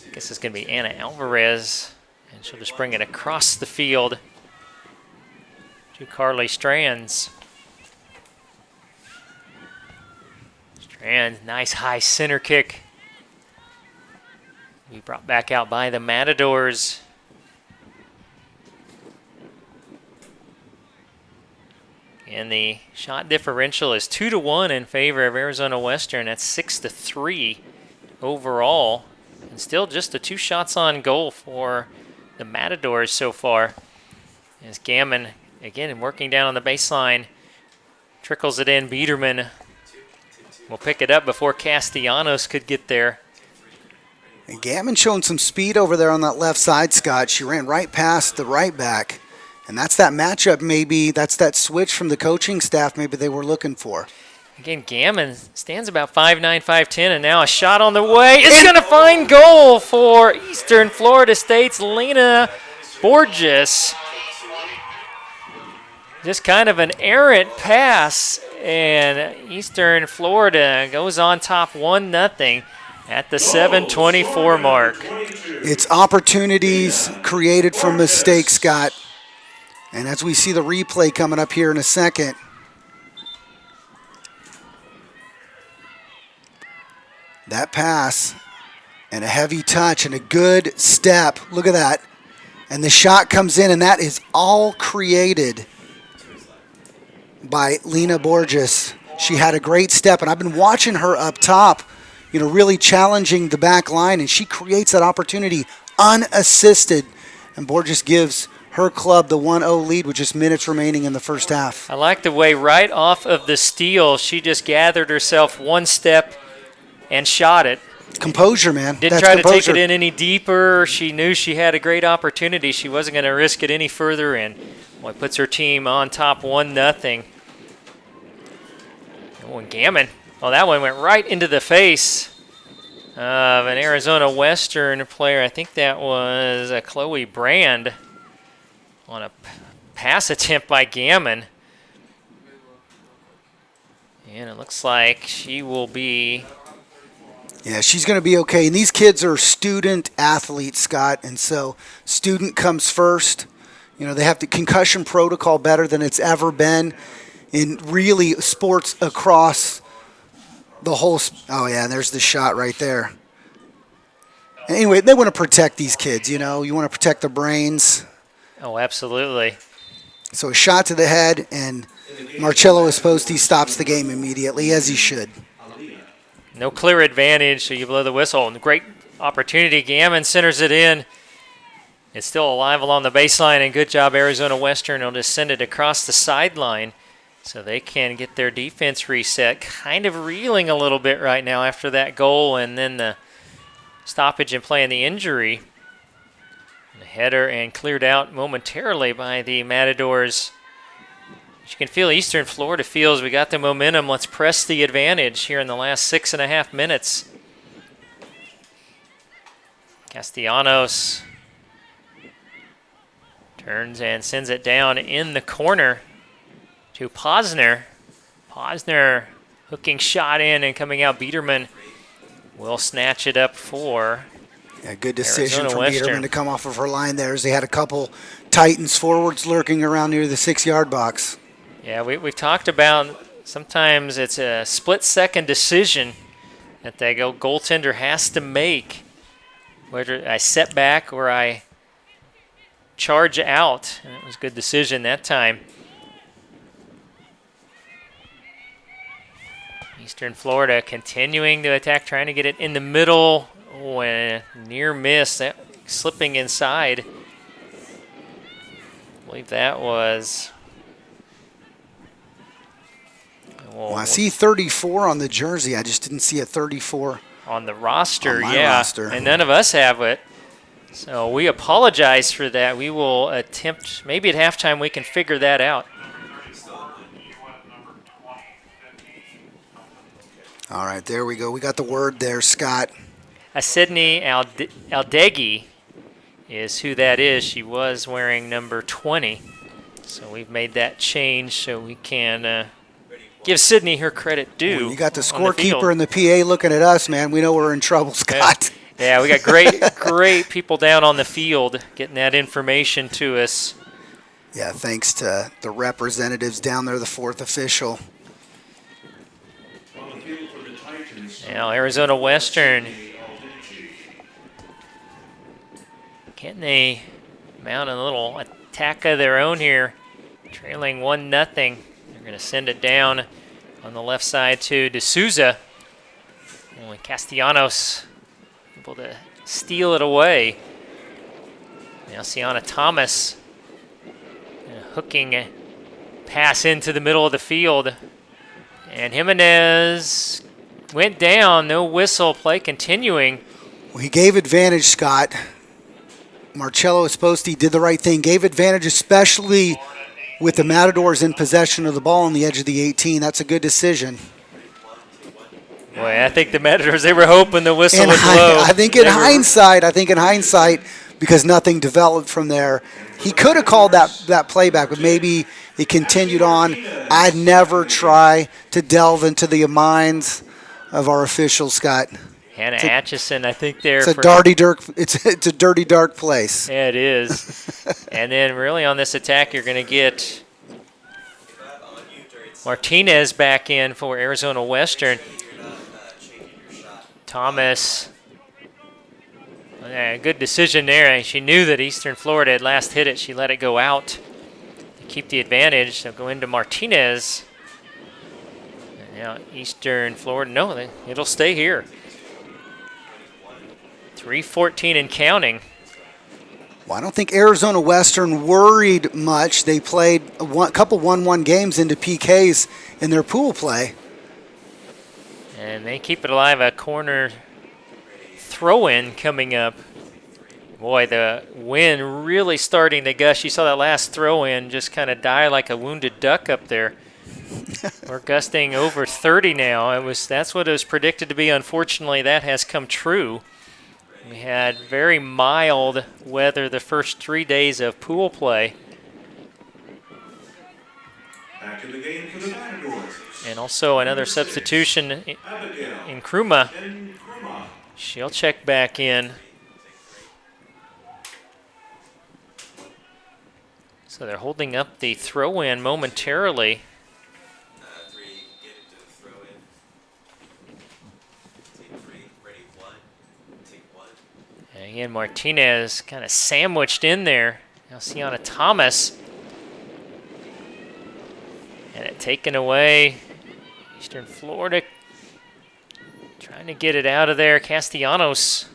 I guess it's going to be Anna Alvarez, and she'll just bring it across the field to Carly Strands. Strands, nice high center kick. We brought back out by the Matadors. And the shot differential is 2-1 in favor of Arizona Western. That's 6-3 overall. And still just the 2 shots on goal for the Matadors so far. As Gammon, again, working down on the baseline, trickles it in. Biederman will pick it up before Castellanos could get there. And Gammon showing some speed over there on that left side, Scott. She ran right past the right back. And that's that matchup maybe. That's that switch from the coaching staff maybe they were looking for. Again, Gammon stands about 5'9", 5'10", and now a shot on the way. It's going to find goal for Eastern Florida State's Lena Borges. Just kind of an errant pass, and Eastern Florida goes on top 1-0 at the 7:24 mark. It's opportunities created from mistakes, Scott. And as we see the replay coming up here in a second, that pass and a heavy touch and a good step. Look at that. And the shot comes in, and that is all created by Lena Borges. She had a great step, and I've been watching her up top, really challenging the back line, and she creates that opportunity unassisted. And Borges gives her club the 1-0 lead with just minutes remaining in the first half. I like the way right off of the steal, she just gathered herself one step and shot it. Composure, man. Didn't try to take it in any deeper. She knew she had a great opportunity. She wasn't going to risk it any further, and puts her team on top 1-0. Oh, and Gammon. Oh, that one went right into the face of an Arizona Western player. I think that was Chloe Brand on a pass attempt by Gammon. And it looks like she will be... Yeah, she's going to be okay. And these kids are student athletes, Scott, and so student comes first. They have the concussion protocol better than it's ever been in really sports across the whole. Oh, yeah, there's the shot right there. Anyway, they want to protect these kids, You want to protect their brains. Oh, absolutely. So a shot to the head, and Marcello Esposti stops the game immediately, as he should. No clear advantage, so you blow the whistle. And great opportunity. Gammon centers it in. It's still alive along the baseline, and good job, Arizona Western. They'll just send it across the sideline so they can get their defense reset. Kind of reeling a little bit right now after that goal and then the stoppage in play and the injury. The header and cleared out momentarily by the Matadors. You can feel Eastern Florida feels we got the momentum. Let's press the advantage here in the last 6.5 minutes. Castellanos turns and sends it down in the corner to Posner. Posner hooking shot in and coming out. Biederman will snatch it up for good decision Arizona from Western. Biederman to come off of her line there as they had a couple Titans forwards lurking around near the 6-yard box. Yeah, we've talked about sometimes it's a split-second decision that the goaltender has to make, whether I set back or I charge out. And it was a good decision that time. Eastern Florida continuing to attack, trying to get it in the middle. Oh, and a near miss, that slipping inside. I believe that was... Well, I see 34 on the jersey. I just didn't see a 34 on the roster. On my roster. And none of us have it. So we apologize for that. We will attempt, maybe at halftime we can figure that out. All right, there we go. We got the word there, Scott. Sydney Aldegi is who that is. She was wearing number 20. So we've made that change so we can give Sydney her credit due. Well, you got the scorekeeper and the PA looking at us, man. We know we're in trouble, Scott. Yeah, we got great people down on the field getting that information to us. Yeah, thanks to the representatives down there, the fourth official. Now Arizona Western, can they mount a little attack of their own here, trailing 1-0. They're going to send it down on the left side to D'Souza. Only Castellanos able to steal it away. Now Sienna Thomas hooking pass into the middle of the field. And Jimenez went down, no whistle, play continuing. He gave advantage, Scott. Marcello Esposti did the right thing. Gave advantage, especially with the Matadors in possession of the ball on the edge of the 18. That's a good decision. Boy, I think the Matadors, they were hoping the whistle would blow. I think in hindsight, because nothing developed from there, he could have called that playback, but maybe he continued on. I'd never try to delve into the minds of our officials, Scott. Hannah Atchison, I think there. It's a dirty, dark place. Yeah, it is. And then really on this attack, you're going to get Martinez back in for Arizona Western. Thomas, good decision there. She knew that Eastern Florida had last hit it. She let it go out to keep the advantage. So go into Martinez. And now Eastern Florida, no, it'll stay here. 3:14 and counting. Well, I don't think Arizona Western worried much. They played a couple 1-1 games into PKs in their pool play. And they keep it alive. A corner throw-in coming up. Boy, the wind really starting to gush. You saw that last throw-in just kind of die like a wounded duck up there. We're gusting over 30 now. That's what it was predicted to be. Unfortunately, that has come true. We had very mild weather the first 3 days of pool play. Back in the game for the Matadors. And also another substitution in Kruma. She'll check back in. So they're holding up the throw-in momentarily. And again, Martinez kind of sandwiched in there. Now Sienna Thomas. And it taken away. Eastern Florida trying to get it out of there. Castellanos.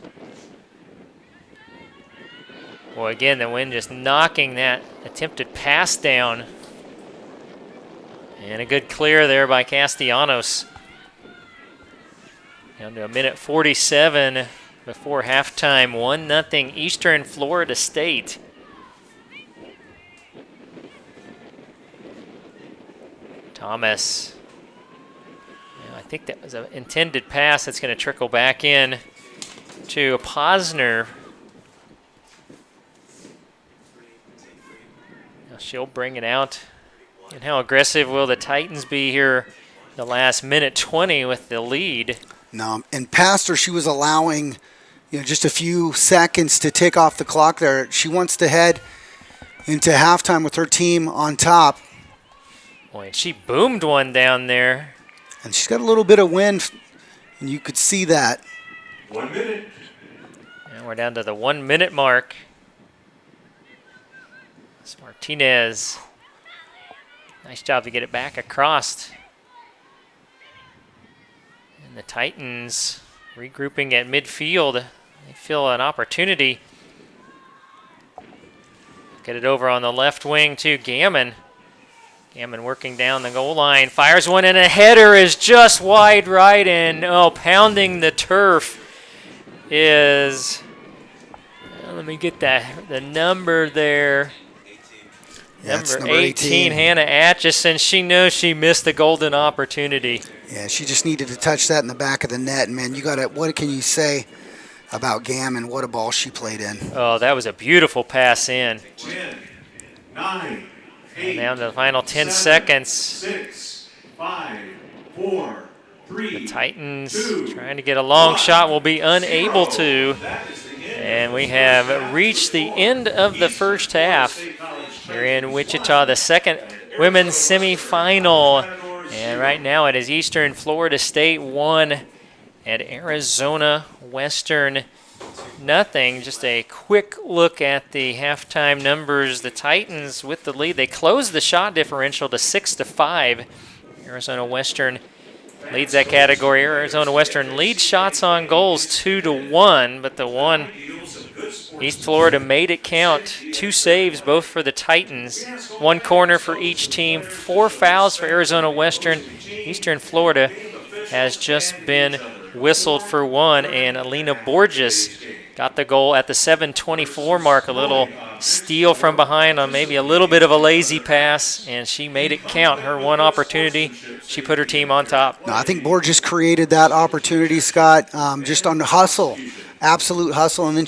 Boy, again, the wind just knocking that attempted pass down. And a good clear there by Castellanos. Down to a minute 47 before halftime. 1-0 Eastern Florida State. Thomas. I think that was an intended pass that's going to trickle back in to Posner. Now she'll bring it out. And how aggressive will the Titans be here the last minute 20 with the lead? No, and past her, she was allowing just a few seconds to tick off the clock there. She wants to head into halftime with her team on top. Boy, she boomed one down there. And she's got a little bit of wind, and you could see that. 1 minute. And we're down to the 1 minute mark. It's Martinez. Nice job to get it back across. And the Titans regrouping at midfield. They feel an opportunity. Get it over on the left wing to Gammon. Gammon working down the goal line, fires one, and a header is just wide right, and pounding the turf is, let me get the number there. Yeah, number 18, Hannah Atchison. She knows she missed the golden opportunity. Yeah, she just needed to touch that in the back of the net, and man, what can you say about Gammon? What a ball she played in. Oh, that was a beautiful pass in. 10, 9, 8, down to the final 10 7, seconds. 6, 5, 4, 3. The Titans 2, trying to get a long 1, shot will be unable 0. to. That is the end. And we have reached the end of the first half. Here in Wichita, the second women's semifinal. And right now it is Eastern Florida State 1 at Arizona Western nothing. Just a quick look at the halftime numbers. The Titans with the lead. They closed the shot differential to 6-5. Arizona Western leads that category. Arizona Western leads shots on goals 2-1, but the one East Florida made it count. 2 saves, both for the Titans. 1 corner for each team. 4 fouls for Arizona Western. Eastern Florida has just been whistled for one, and Alina Borges got the goal at the 7:24 mark. A little steal from behind on maybe a little bit of a lazy pass, and she made it count. Her one opportunity, she put her team on top. No, I think Borges created that opportunity, Scott, just on the hustle, absolute hustle. And then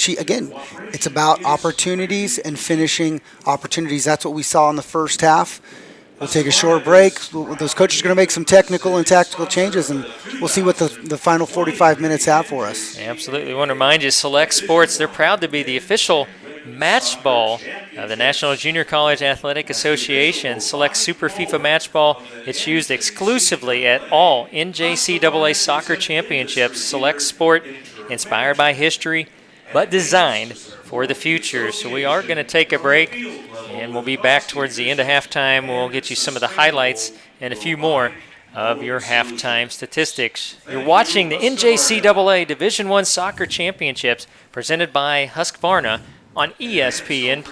it's about opportunities and finishing opportunities. That's what we saw in the first half. We'll take a short break. Those coaches are going to make some technical and tactical changes, and we'll see what the final 45 minutes have for us. Absolutely. I want to remind you, Select Sports, they're proud to be the official match ball of the National Junior College Athletic Association. Select Super FIFA Match Ball. It's used exclusively at all NJCAA soccer championships. Select Sport, inspired by history, but designed for the future. So we are going to take a break, and we'll be back towards the end of halftime. We'll get you some of the highlights and a few more of your halftime statistics. You're watching the NJCAA Division I Soccer Championships presented by Husqvarna on ESPN+.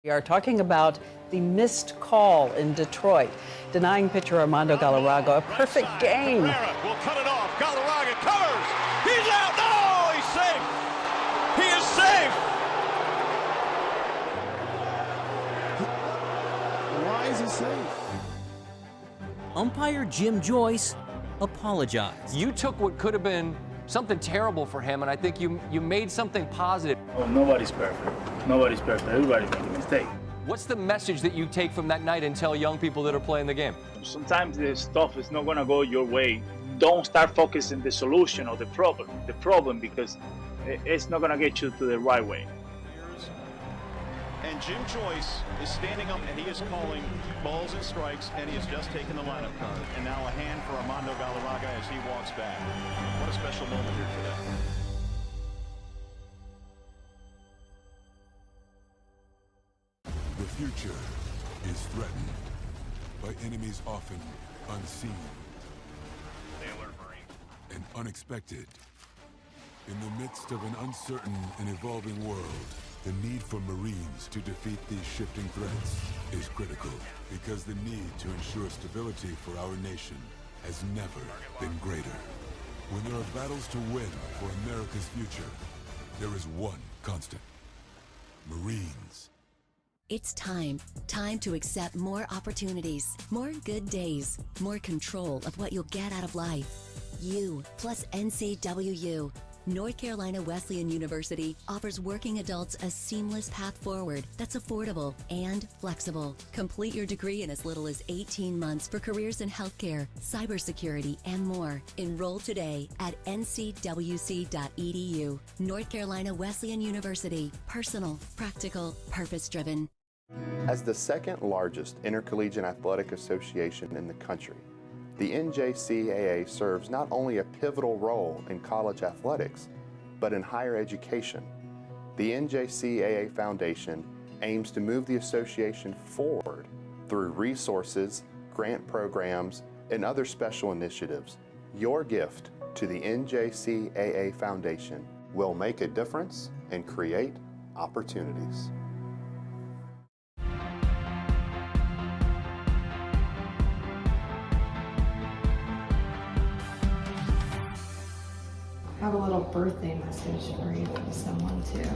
We are talking about the missed call in Detroit, denying pitcher Armando Galarraga a perfect game. Will cut it off. Galarraga covers. He's out. No, he's safe. He is safe. Why is he safe? Umpire Jim Joyce apologized. You took what could have been something terrible for him, and I think you made something positive. Oh, nobody's perfect. Nobody's perfect. Everybody's making mistakes. What's the message that you take from that night and tell young people that are playing the game? Sometimes the stuff is not going to go your way. Don't start focusing the solution or the problem because it's not going to get you to the right way. And Jim Joyce is standing up and he is calling balls and strikes, and he has just taken the lineup card. And now a hand for Armando Galarraga as he walks back. What a special moment here for them. The future is threatened by enemies often unseen and unexpected. In the midst of an uncertain and evolving world, the need for Marines to defeat these shifting threats is critical, because the need to ensure stability for our nation has never been greater. When there are battles to win for America's future, there is one constant: Marines. It's time to accept more opportunities, more good days, more control of what you'll get out of life. you, plus NCWU. North Carolina Wesleyan University offers working adults a seamless path forward that's affordable and flexible. Complete your degree in as little as 18 months for careers in healthcare, cybersecurity, and more. Enroll today at ncwc.edu. North Carolina Wesleyan University. Personal, practical, purpose-driven. As the second largest intercollegiate athletic association in the country, the NJCAA serves not only a pivotal role in college athletics, but in higher education. The NJCAA Foundation aims to move the association forward through resources, grant programs, and other special initiatives. Your gift to the NJCAA Foundation will make a difference and create opportunities. I have a little birthday message for you from someone too.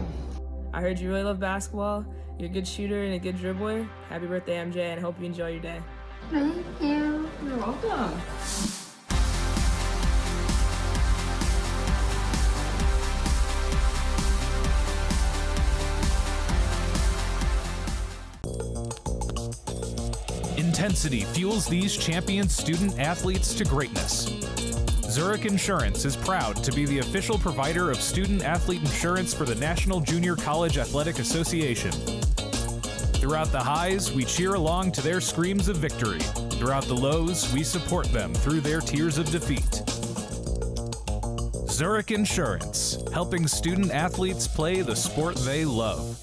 I heard you really love basketball. You're a good shooter and a good dribbler. Happy birthday, MJ, and I hope you enjoy your day. Thank you. You're welcome. Intensity fuels these champion student athletes to greatness. Zurich Insurance is proud to be the official provider of student athlete insurance for the National Junior College Athletic Association. Throughout the highs, we cheer along to their screams of victory. Throughout the lows, we support them through their tears of defeat. Zurich Insurance, helping student athletes play the sport they love.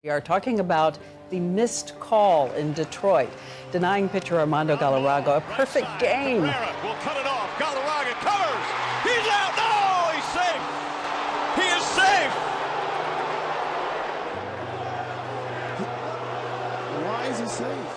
We are talking about the missed call in Detroit, denying pitcher Armando Galarraga a perfect game. Cabrera will cut it off. Galarraga covers. He's out. No, he's safe. He is safe. Why is he safe?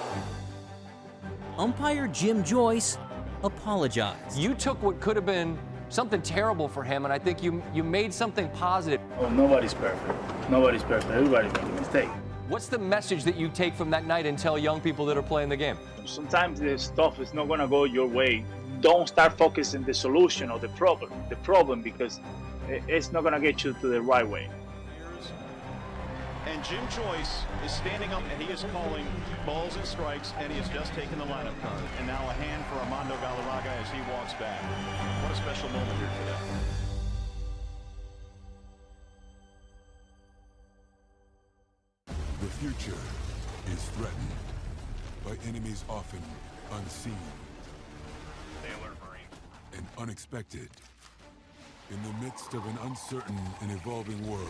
Umpire Jim Joyce apologized. You took what could have been something terrible for him, and I think you made something positive. Oh, nobody's perfect. Nobody's perfect. Everybody's making mistakes. What's the message that you take from that night and tell young people that are playing the game? Sometimes the stuff is not going to go your way. Don't start focusing the solution or the problem because it's not going to get you to the right way. And Jim Joyce is standing up, and he is calling balls and strikes, and he has just taken the lineup card. And now a hand for Armando Galarraga as he walks back. What a special moment here today. The future is threatened by enemies often unseen and unexpected. In the midst of an uncertain and evolving world,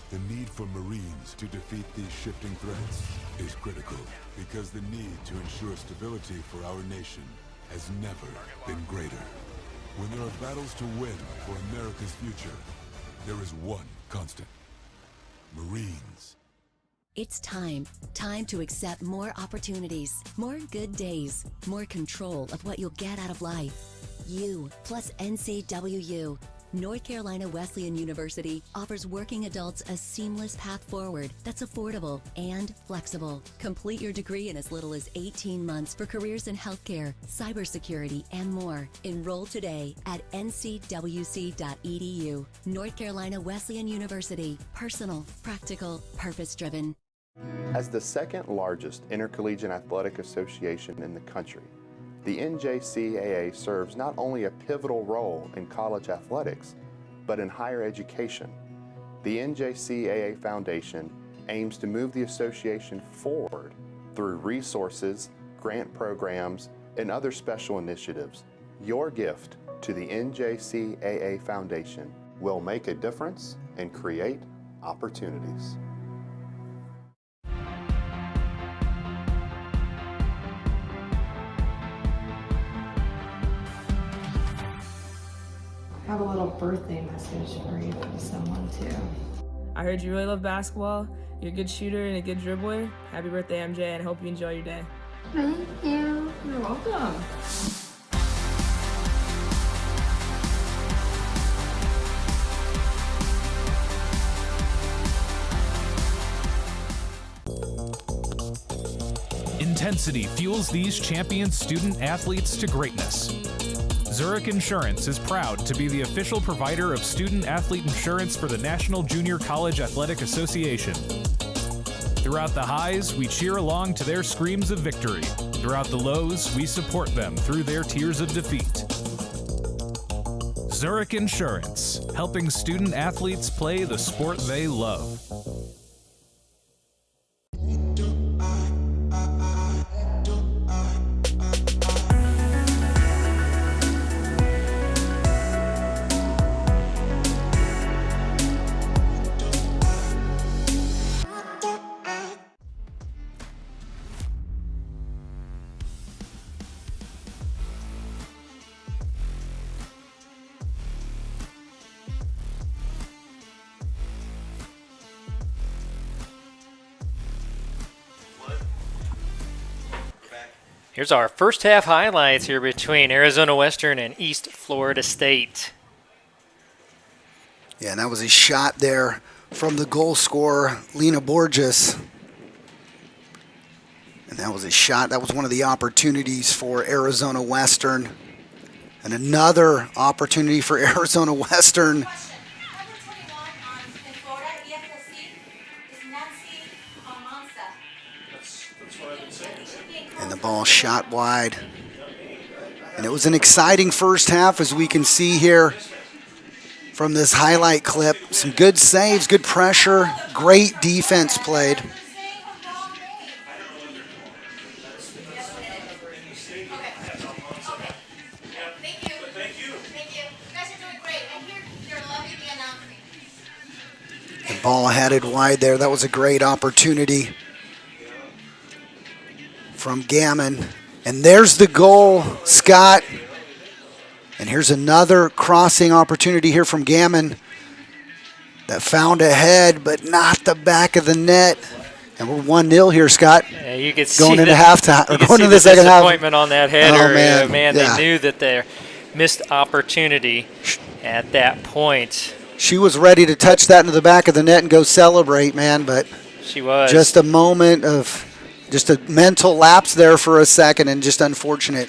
the need for Marines to defeat these shifting threats is critical, because the need to ensure stability for our nation has never been greater. When there are battles to win for America's future, there is one constant: Marines. It's time to accept more opportunities, more good days, more control of what you'll get out of life. You plus NCWU. North Carolina Wesleyan University offers working adults a seamless path forward that's affordable and flexible. Complete your degree in as little as 18 months for careers in healthcare, cybersecurity, and more. Enroll today at ncwc.edu. North Carolina Wesleyan University. Personal, practical, purpose-driven. As the second largest intercollegiate athletic association in the country, the NJCAA serves not only a pivotal role in college athletics, but in higher education. The NJCAA Foundation aims to move the association forward through resources, grant programs, and other special initiatives. Your gift to the NJCAA Foundation will make a difference and create opportunities. I have a little birthday message for you from someone too. I heard you really love basketball. You're a good shooter and a good dribbler. Happy birthday, MJ, and I hope you enjoy your day. Thank you. You're welcome. Intensity fuels these champion student athletes to greatness. Zurich Insurance is proud to be the official provider of student athlete insurance for the National Junior College Athletic Association. Throughout the highs, we cheer along to their screams of victory. Throughout the lows, we support them through their tears of defeat. Zurich Insurance, helping student athletes play the sport they love. Here's our first half highlights here between Arizona Western and East Florida State. Yeah, and that was a shot there from the goal scorer, Lena Borges. And that was a shot. That was one of the opportunities for Arizona Western. And another opportunity for Arizona Western. And the ball shot wide. And it was an exciting first half, as we can see here from this highlight clip. Some good saves, good pressure, great defense played. The ball headed wide there. That was a great opportunity from Gammon. And there's the goal, Scott. And here's another crossing opportunity here from Gammon that found a head, but not the back of the net. And we're 1-0 here, Scott. Yeah, you could going see into halftime, or going see into the second half. Disappointment on that header. Oh, man. They Yeah. knew that their missed opportunity at that point. She was ready to touch that into the back of the net and go celebrate, man, but she was just a moment of just a mental lapse there for a second, and just unfortunate.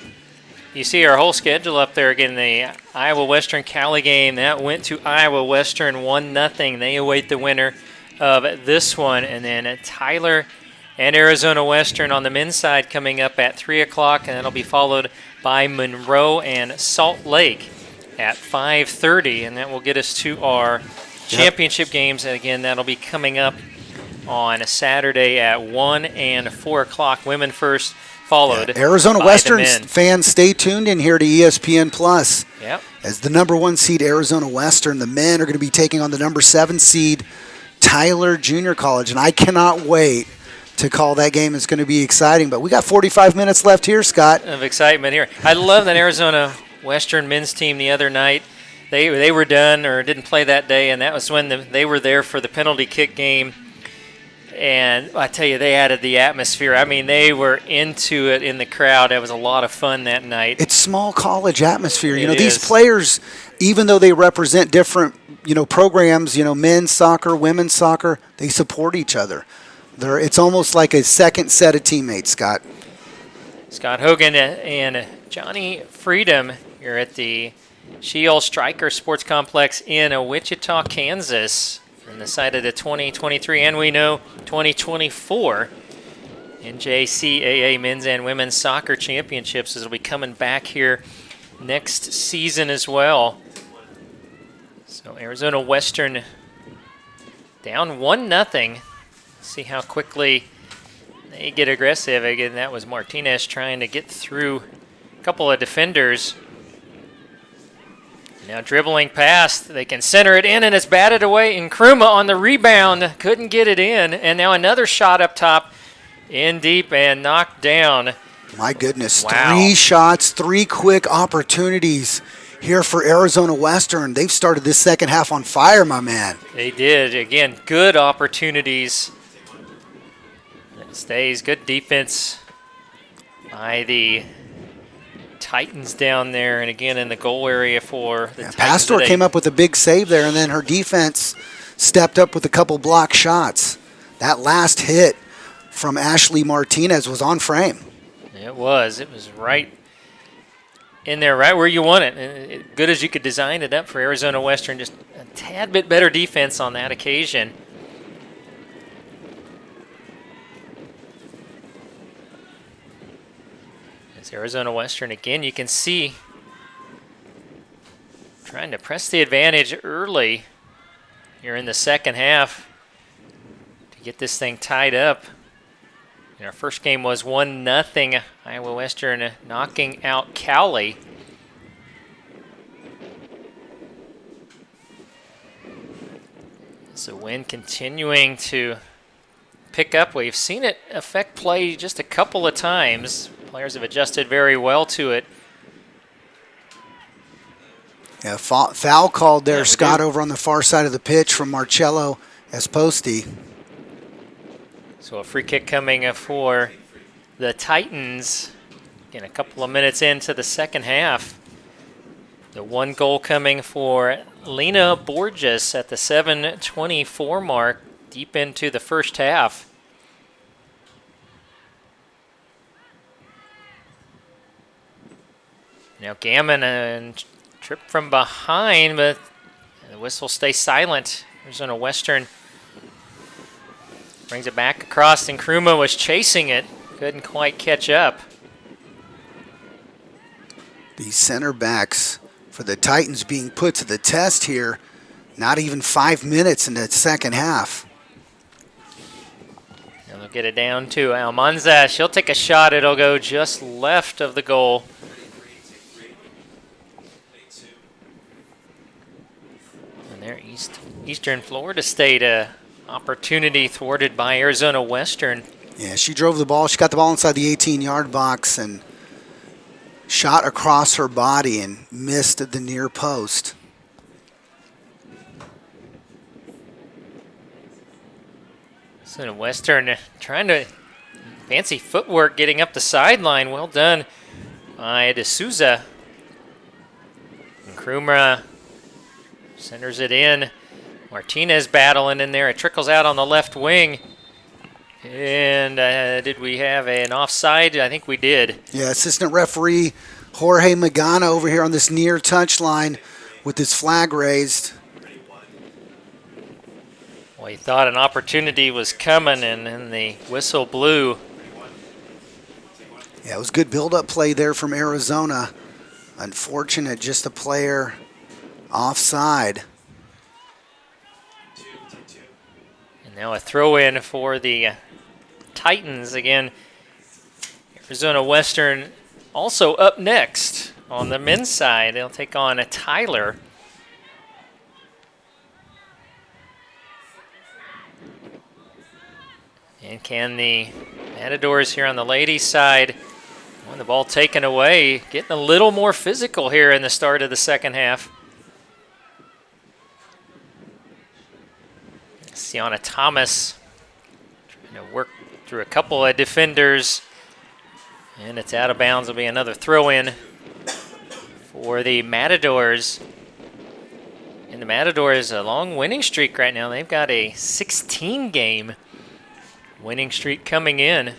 You see our whole schedule up there again. The Iowa Western Cali game that went to Iowa Western 1-0. They await the winner of this one. And then Tyler and Arizona Western on the men's side coming up at 3 o'clock, and that'll be followed by Monroe and Salt Lake at 5:30, and that will get us to our championship games. And again, that'll be coming up on Saturday at 1 and 4 o'clock. Women first, followed Arizona by Western the men. fans, stay tuned in here to ESPN Plus. Yep. As the number 1 seed Arizona Western, the men are going to be taking on the number 7 seed Tyler Junior College, and I cannot wait to call that game. It's going to be exciting. But we got 45 minutes left here, Scott. Of excitement here. I love that Arizona Western men's team the other night. They were done or didn't play that day, and that was when they were there for the penalty kick game. And I tell you, they added the atmosphere. I mean, they were into it in the crowd. It was a lot of fun that night. It's small college atmosphere. It These is. players, even though they represent different, programs, men's soccer, women's soccer, they support each other. It's almost like a second set of teammates, Scott. Scott Hogan and Johnny Freedom here at the Shield Striker Sports Complex in Wichita, Kansas, on the side of the 2023 and we know 2024 NJCAA Men's and Women's Soccer Championships. This will be coming back here next season as well. So Arizona Western down 1-0. See how quickly they get aggressive. Again, that was Martinez trying to get through a couple of defenders. Now dribbling past, they can center it in, and it's batted away. And Nkrumah on the rebound, couldn't get it in. And now another shot up top, in deep and knocked down. My goodness, Wow. 3 shots, 3 quick opportunities here for Arizona Western. They've started this second half on fire, my man. They did. Again, good opportunities. It stays. Good defense by the Titans down there, and again in the goal area for the Titans. Pastor today. came up with a big save there, and then her defense stepped up with a couple block shots. That last hit from Ashley Martinez was on frame. It was right in there, right where you want it. And good as you could design it up for Arizona Western. Just a tad bit better defense on that occasion. As Arizona Western, again, you can see trying to press the advantage early here in the second half to get this thing tied up. And our first game was 1-0. Iowa Western knocking out Cowley. So win continuing to pick up. We've seen it affect play just a couple of times. Players have adjusted very well to it. Yeah, foul called there, Yeah, we Scott, do. over on the far side of the pitch from Marcello Esposti. So a free kick coming for the Titans. Again, a couple of minutes into the second half. The 1 goal coming for Lena Borges at the 7:24 mark, deep into the first half. Now Gammon and trip from behind, but the whistle stays silent. Arizona Western brings it back across, and Nkrumah was chasing it. Couldn't quite catch up. The center backs for the Titans being put to the test here. Not even 5 minutes in the second half. And they'll get it down to Almanza. She'll take a shot. It'll go just left of the goal. And there, Eastern Florida State, opportunity thwarted by Arizona Western. Yeah, she drove the ball. She got the ball inside the 18-yard box and shot across her body and missed at the near post. So Western trying to fancy footwork getting up the sideline. Well done by D'Souza. And Nkrumah centers it in. Martinez battling in there. It trickles out on the left wing. And did we have an offside? I think we did. Yeah, assistant referee Jorge Magana over here on this near touchline with his flag raised. Well, he thought an opportunity was coming, and then the whistle blew. Yeah, it was good build-up play there from Arizona. Unfortunate, just a player offside. And now a throw-in for the Titans. Again, Arizona Western also up next on the men's side. They'll take on a Tyler. And can the Matadors here on the ladies' side, the ball taken away, getting a little more physical here in the start of the second half. Sienna Thomas trying to work through a couple of defenders, and it's out of bounds. Will be another throw-in for the Matadors. And the Matadors, a long winning streak right now. They've got a 16-game winning streak coming in.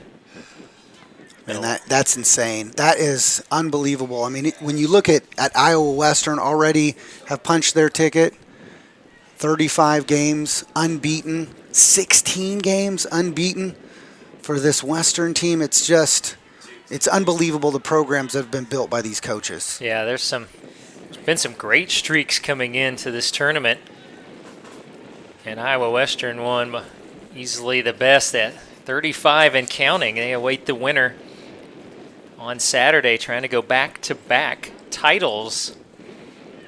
And that's insane. That is unbelievable. I mean, when you look at Iowa Western, already have punched their ticket. 35 games unbeaten, 16 games unbeaten for this Western team. It's unbelievable the programs that have been built by these coaches. Yeah, there's been some great streaks coming into this tournament. And Iowa Western won easily the best at 35 and counting. They await the winner on Saturday, trying to go back-to-back titles.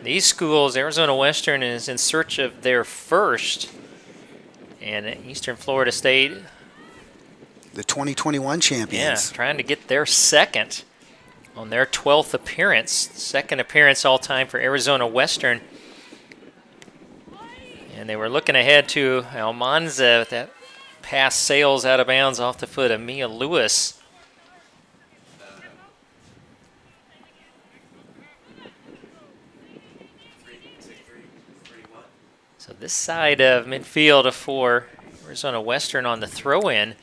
These schools, Arizona Western is in search of their first, and Eastern Florida State, the 2021 champions. Yeah, trying to get their second on their 12th appearance. Second appearance all-time for Arizona Western. And they were looking ahead to Almanza with that pass sails out of bounds off the foot of Mia Lewis. So this side of midfield for Arizona Western on the throw-in.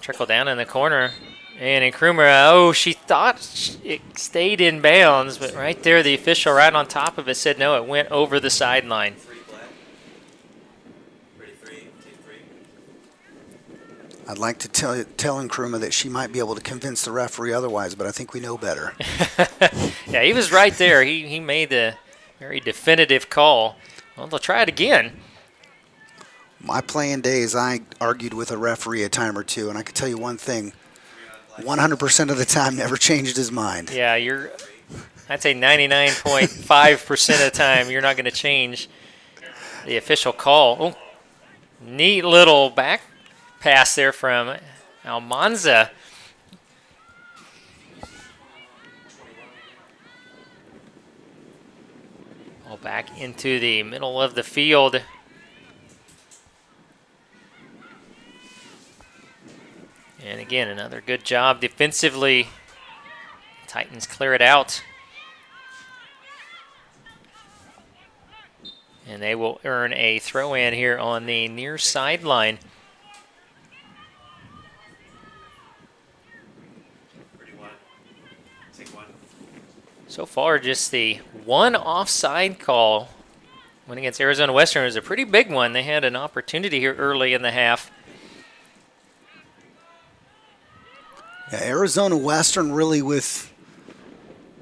Trickle down in the corner. And Nkrumah, she thought it stayed in bounds, but right there the official right on top of it said no, it went over the sideline. I'd like to tell Nkrumah that she might be able to convince the referee otherwise, but I think we know better. Yeah, he was right there. He made the very definitive call. Well, they'll try it again. My playing days, I argued with a referee a time or two, and I can tell you one thing. 100% of the time never changed his mind. Yeah, I'd say 99.5% of the time you're not going to change the official call. Oh, neat little back pass there from Almanza. All back into the middle of the field. And again, another good job defensively. Titans clear it out. And they will earn a throw-in here on the near sideline. So far, just the one offside call when against Arizona Western. It was a pretty big one. They had an opportunity here early in the half. Yeah, Arizona Western really with,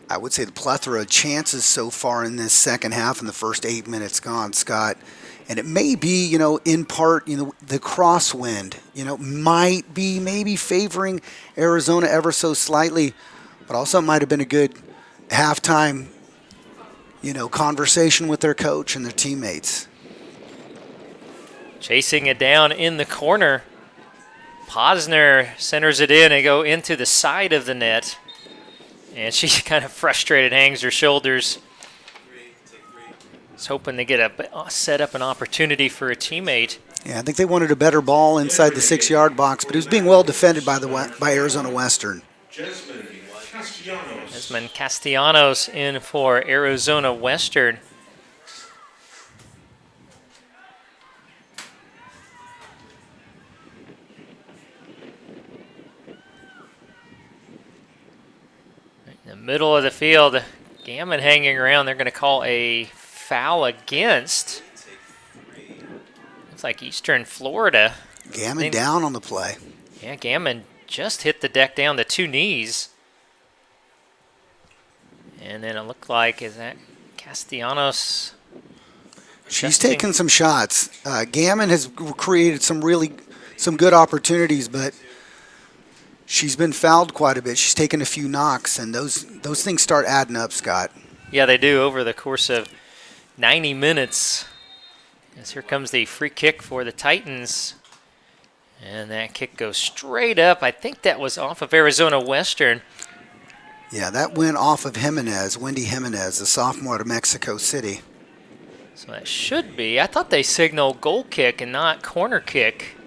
I would say, the plethora of chances so far in this second half and the first 8 minutes gone, Scott. And it may be, in part, the crosswind, might be maybe favoring Arizona ever so slightly, but also it might have been a good halftime, conversation with their coach and their teammates. Chasing it down in the corner. Posner centers it in and go into the side of the net. And she kind of frustrated, hangs her shoulders. Is hoping to get set up an opportunity for a teammate. Yeah, I think they wanted a better ball inside the 6-yard box, but it was being well defended by Arizona Western. Desmond Castellanos in for Arizona Western. In the middle of the field, Gammon hanging around. They're going to call a foul against Looks like Eastern Florida. Gammon down on the play. Yeah, Gammon just hit the deck down to 2 knees. And then it looked like, is that Castellanos? She's taken some shots. Gammon has created some good opportunities, but she's been fouled quite a bit. She's taken a few knocks, and those things start adding up, Scott. Yeah, they do over the course of 90 minutes. As here comes the free kick for the Titans. And that kick goes straight up. I think that was off of Arizona Western. Yeah, that went off of Jimenez, Wendy Jimenez, the sophomore out of Mexico City. So that should be. I thought they signaled goal kick and not corner kick.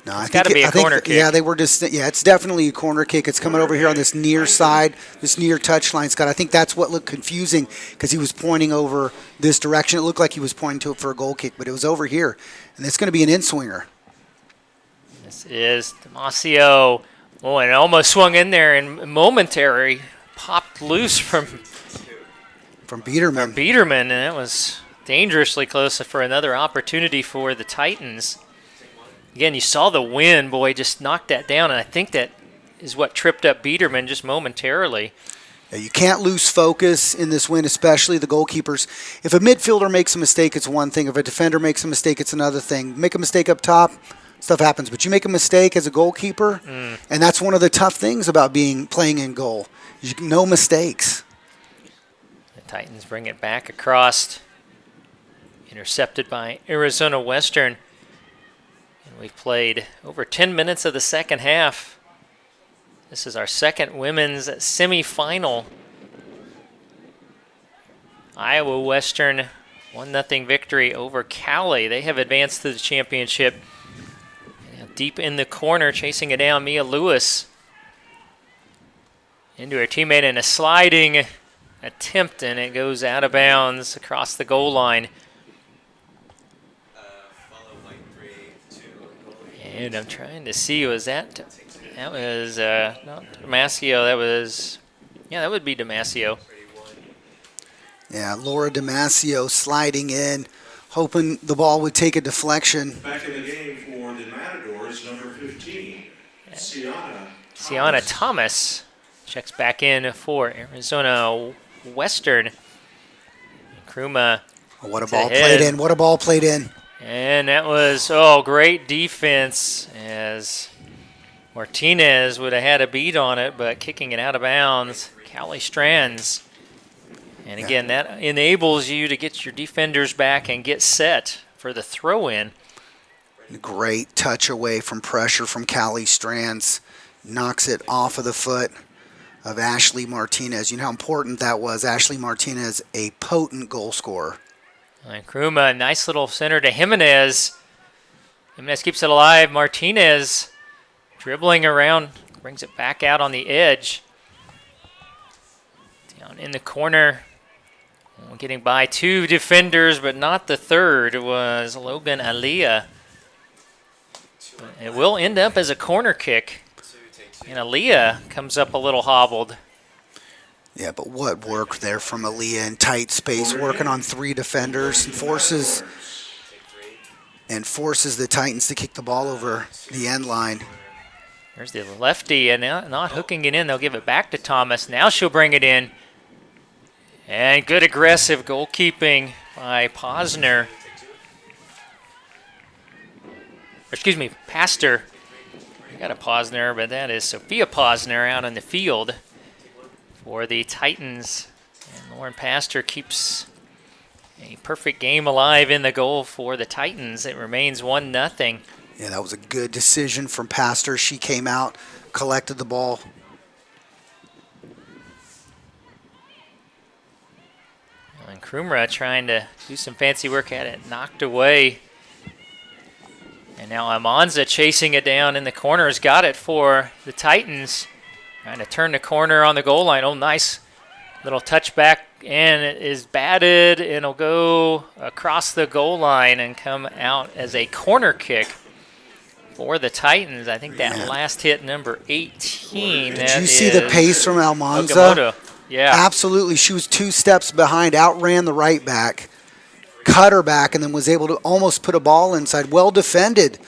No, it's got to be a corner kick. Yeah, they were just. Yeah, it's definitely a corner kick. It's coming over here on this near side, this near touchline, Scott. I think that's what looked confusing because he was pointing over this direction. It looked like he was pointing to it for a goal kick, but it was over here, and it's going to be an in-swinger. This is Damasio. Oh, and it almost swung in there and momentary popped loose from Biederman. And that was dangerously close for another opportunity for the Titans. Again, you saw the wind, boy, just knocked that down, and I think that is what tripped up Biederman just momentarily. Yeah, you can't lose focus in this win, especially the goalkeepers. If a midfielder makes a mistake, it's one thing. If a defender makes a mistake, it's another thing. Make a mistake up top, stuff happens. But you make a mistake as a goalkeeper, and that's one of the tough things about playing in goal. No mistakes. The Titans bring it back across, intercepted by Arizona Western. And we've played over 10 minutes of the second half. This is our second women's semifinal. Iowa Western 1-0 victory over Cali. They have advanced to the championship. Deep in the corner, chasing it down, Mia Lewis. Into her teammate in a sliding attempt, and it goes out of bounds across the goal line. And I'm trying to see, was that was not Damasio, that would be Damasio. Yeah, Laura Damasio sliding in, hoping the ball would take a deflection. Back in the game for the Matadors, number 15, Sienna Thomas checks back in for Arizona Western. Kruma. What a ball played in. What a ball played in. And that was, great defense as Martinez would have had a beat on it, but kicking it out of bounds, Callie Strands. And again, that enables you to get your defenders back and get set for the throw-in. Great touch away from pressure from Callie Strands. Knocks it off of the foot of Ashley Martinez. You know how important that was. Ashley Martinez, a potent goal scorer. And Kruma, nice little center to Jimenez. Jimenez keeps it alive. Martinez dribbling around, brings it back out on the edge. Down in the corner. Getting by 2 defenders, but not the third, was Logan Aliyah. It will end up as a corner kick. And Aliyah comes up a little hobbled. Yeah, but what work there from Aliyah in tight space, working on 3 defenders, and forces the Titans to kick the ball over the end line. There's the lefty, and not hooking it in. They'll give it back to Thomas. Now she'll bring it in. And good aggressive goalkeeping by Posner. Pastor. We got a Posner, but that is Sophia Posner out on the field for the Titans. And Lauren Pastor keeps a perfect game alive in the goal for the Titans. It remains 1-0. Yeah, that was a good decision from Pastor. She came out, collected the ball. And Krumra trying to do some fancy work at it, knocked away. And now Almanza chasing it down in the corners, got it for the Titans. Trying to turn the corner on the goal line. Oh, nice little touchback, and it is batted, and it'll go across the goal line and come out as a corner kick for the Titans. I think that last hit, number 18. Did you see the pace from Almanza? Okamoto. Yeah. Absolutely. She was 2 steps behind, outran the right back, cutter back and then was able to almost put a ball inside. Well defended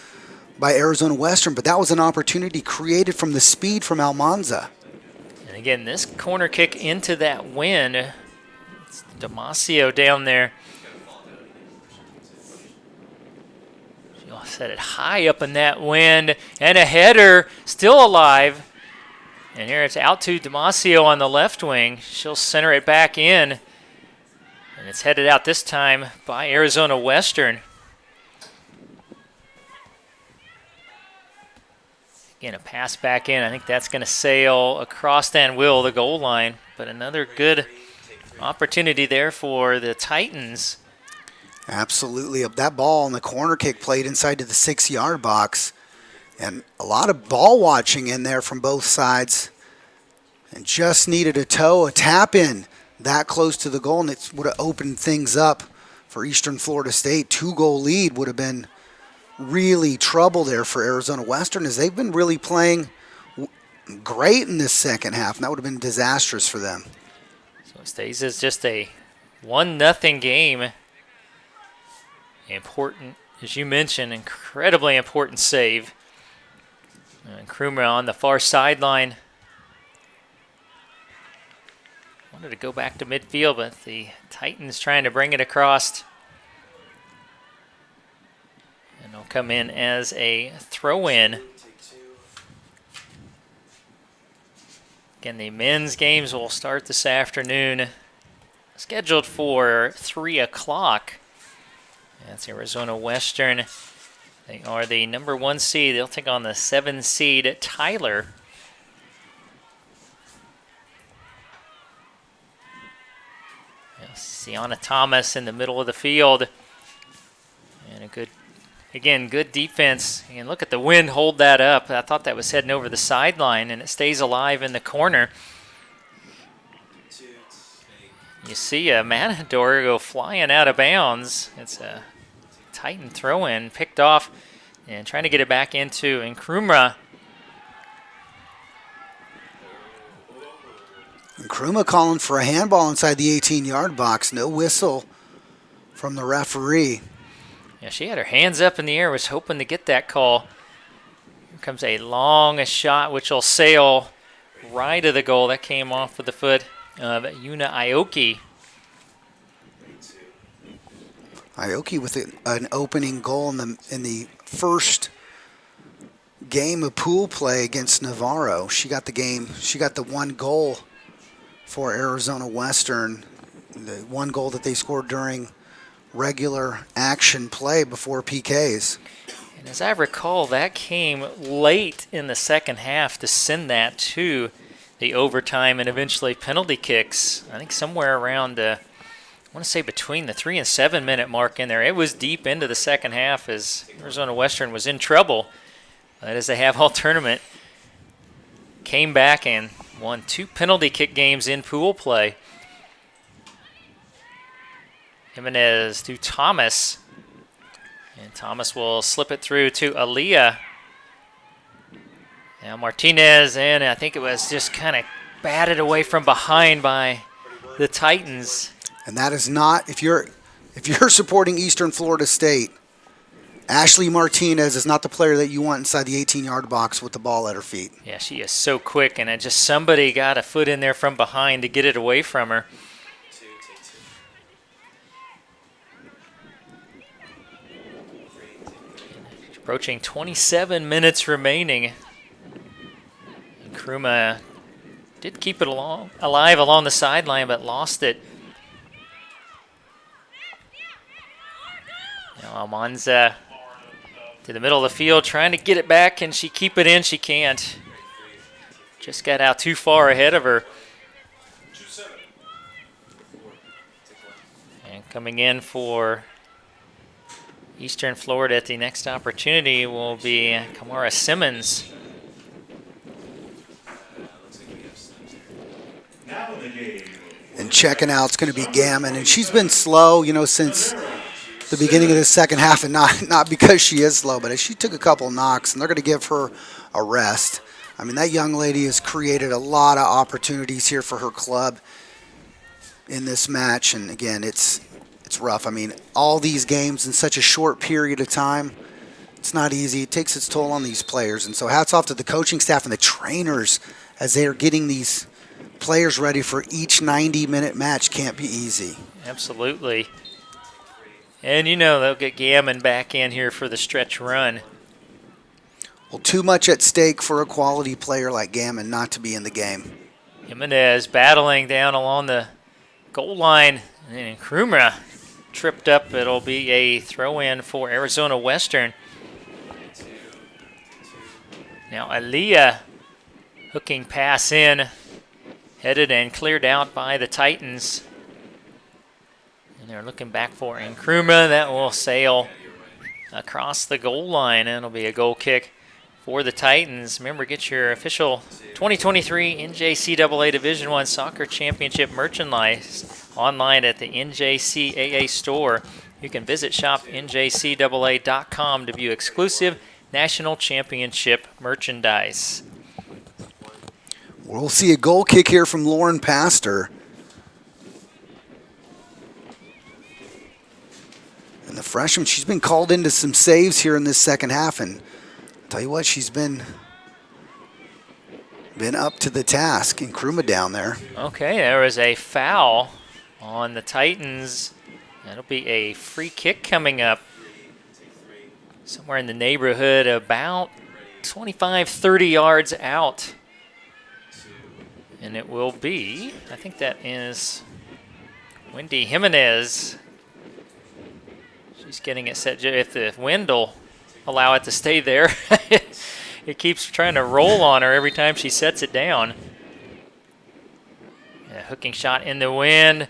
by Arizona Western, but that was an opportunity created from the speed from Almanza. And again, this corner kick into that wind. It's Damasio down there. She'll set it high up in that wind, and a header still alive. And here it's out to Damasio on the left wing. She'll center it back in. And it's headed out this time by Arizona Western. Again, a pass back in. I think that's going to sail across and will the goal line. But another good opportunity there for the Titans. Absolutely. That ball on the corner kick played inside to the 6-yard box. And a lot of ball watching in there from both sides. And just needed a toe, a tap in that close to the goal, and it would have opened things up for Eastern Florida State. 2-goal lead would have been really trouble there for Arizona Western, as they've been really playing great in this second half, and that would have been disastrous for them. So it stays as just a 1-0 game. Important, as you mentioned, incredibly important save. And Krumah on the far sideline. Wanted to go back to midfield, but the Titans trying to bring it across. And it'll come in as a throw-in. Again, the men's games will start this afternoon. Scheduled for 3 o'clock. That's Arizona Western. They are the number 1 seed. They'll take on the 7 seed Tyler. Sienna Thomas in the middle of the field. And a good defense. And look at the wind hold that up. I thought that was heading over the sideline, and it stays alive in the corner. You see a Matador go flying out of bounds. It's a Titan throw-in, picked off, and trying to get it back into Nkrumah. Nkrumah calling for a handball inside the 18-yard box. No whistle from the referee. Yeah, she had her hands up in the air, was hoping to get that call. Here comes a long shot, which will sail right of the goal. That came off with the foot of Yuna Aoki. Aoki with an opening goal in the first game of pool play against Navarro. She got the 1 goal for Arizona Western, the 1 goal that they scored during regular action play before PKs. And as I recall, that came late in the second half to send that to the overtime and eventually penalty kicks. I think somewhere around, I want to say between the 3 and 7 minute mark in there. It was deep into the second half as Arizona Western was in trouble. But as they have all tournament, came back and won 2 penalty kick games in pool play. Jimenez to Thomas. And Thomas will slip it through to Aaliyah. Now Martinez, and I think it was just kind of batted away from behind by the Titans. And that is not, if you're supporting Eastern Florida State, Ashley Martinez is not the player that you want inside the 18-yard box with the ball at her feet. Yeah, she is so quick, and just somebody got a foot in there from behind to get it away from her. Approaching 27 minutes remaining. And Krumah did keep it alive along the sideline, but lost it. Now Almanza to the middle of the field, trying to get it back. Can she keep it in? She can't. Just got out too far ahead of her. And coming in for Eastern Florida at the next opportunity will be Kamara Simmons. And checking out is going to be Gammon. And she's been slow, since the beginning of the second half, and not because she is slow, but she took a couple knocks, and they're going to give her a rest. I mean, that young lady has created a lot of opportunities here for her club in this match. And again, it's It's rough. I mean, all these games in such a short period of time, it's not easy. It takes its toll on these players. And so hats off to the coaching staff and the trainers as they are getting these players ready for each 90-minute match. Can't be easy. Absolutely. And you know they'll get Gammon back in here for the stretch run. Well, too much at stake for a quality player like Gammon not to be in the game. Jimenez battling down along the goal line. And Nkrumah tripped up. It'll be a throw-in for Arizona Western. Now Aliyah hooking pass in. Headed and cleared out by the Titans. And they're looking back for Nkrumah. That will sail across the goal line. And it'll be a goal kick for the Titans. Remember, get your official 2023 NJCAA Division I Soccer Championship merchandise online at the NJCAA store. You can visit shopnjcaa.com to view exclusive national championship merchandise. We'll see a goal kick here from Lauren Pastor. And the freshman, she's been called into some saves here in this second half, and tell you what, she's been up to the task. Nkrumah down there. Okay, there was a foul on the Titans. That'll be a free kick coming up. Somewhere in the neighborhood, about 25, 30 yards out. And it will be, I think that is Wendy Jimenez. She's getting it set. If the wind will allow it to stay there, it keeps trying to roll on her every time she sets it down. A hooking shot in the wind.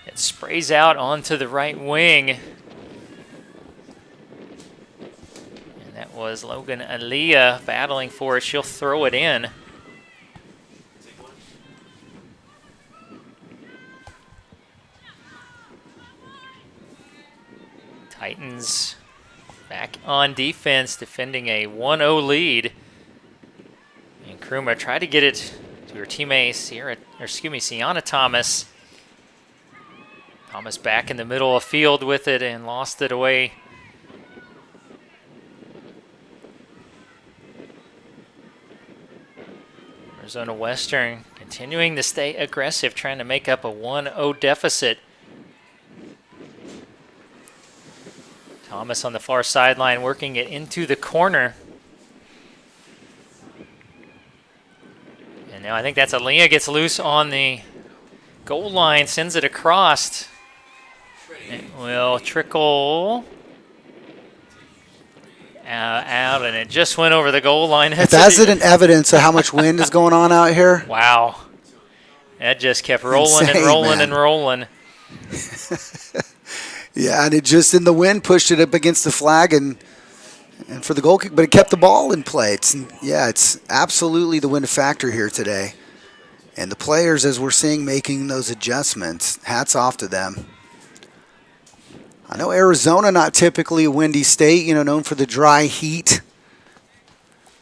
It sprays out onto the right wing. And that was Logan Aliyah battling for it. She'll throw it in. Titans back on defense, defending a 1-0 lead. And Nkrumah tried to get it to her teammate, Sienna Thomas. Thomas back in the middle of field with it and lost it away. Arizona Western continuing to stay aggressive, trying to make up a 1-0 deficit. Thomas on the far sideline working it into the corner. And now I think that's Aliyah gets loose on the goal line, sends it across. It will trickle out, and it just went over the goal line. If that's an evidence of how much wind is going on out here. Wow. That just kept rolling Insane, and rolling man. and rolling. Yeah, and it just in the wind pushed it up against the flag and for the goal kick, but it kept the ball in play. It's absolutely the wind factor here today. And the players, as we're seeing, making those adjustments, hats off to them. I know Arizona, not typically a windy state, known for the dry heat.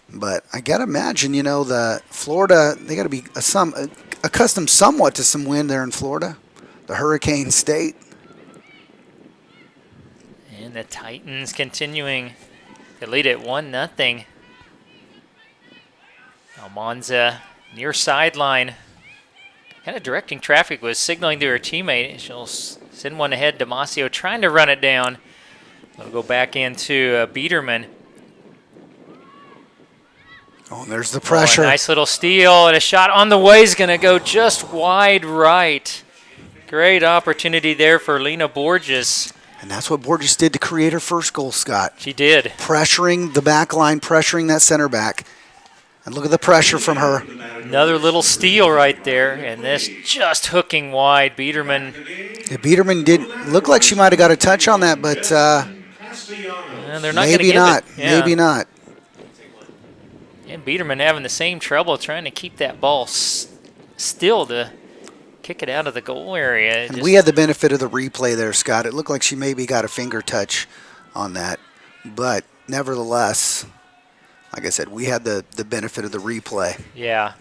But I got to imagine, the Florida, they got to be accustomed somewhat to some wind there in Florida, the hurricane state. And the Titans continuing to lead at 1-0. Almanza near sideline. Kind of directing traffic, was signaling to her teammate. She'll send one ahead. Damasio trying to run it down. It'll go back into Biederman. Oh, and there's the pressure. Oh, a nice little steal, and a shot on the way is going to go just wide right. Great opportunity there for Lena Borges. And that's what Borges did to create her first goal, Scott. She did. Pressuring the back line, pressuring that center back. And look at the pressure from her. Another little steal right there, and this just hooking wide. Biederman. Yeah, Biederman did look like she might have got a touch on that, but they're not maybe not. Yeah. Maybe not. And Biederman having the same trouble trying to keep that ball still to kick it out of the goal area. And we had the benefit of the replay there, Scott. It looked like she maybe got a finger touch on that. But nevertheless, like I said, we had the benefit of the replay. Yeah.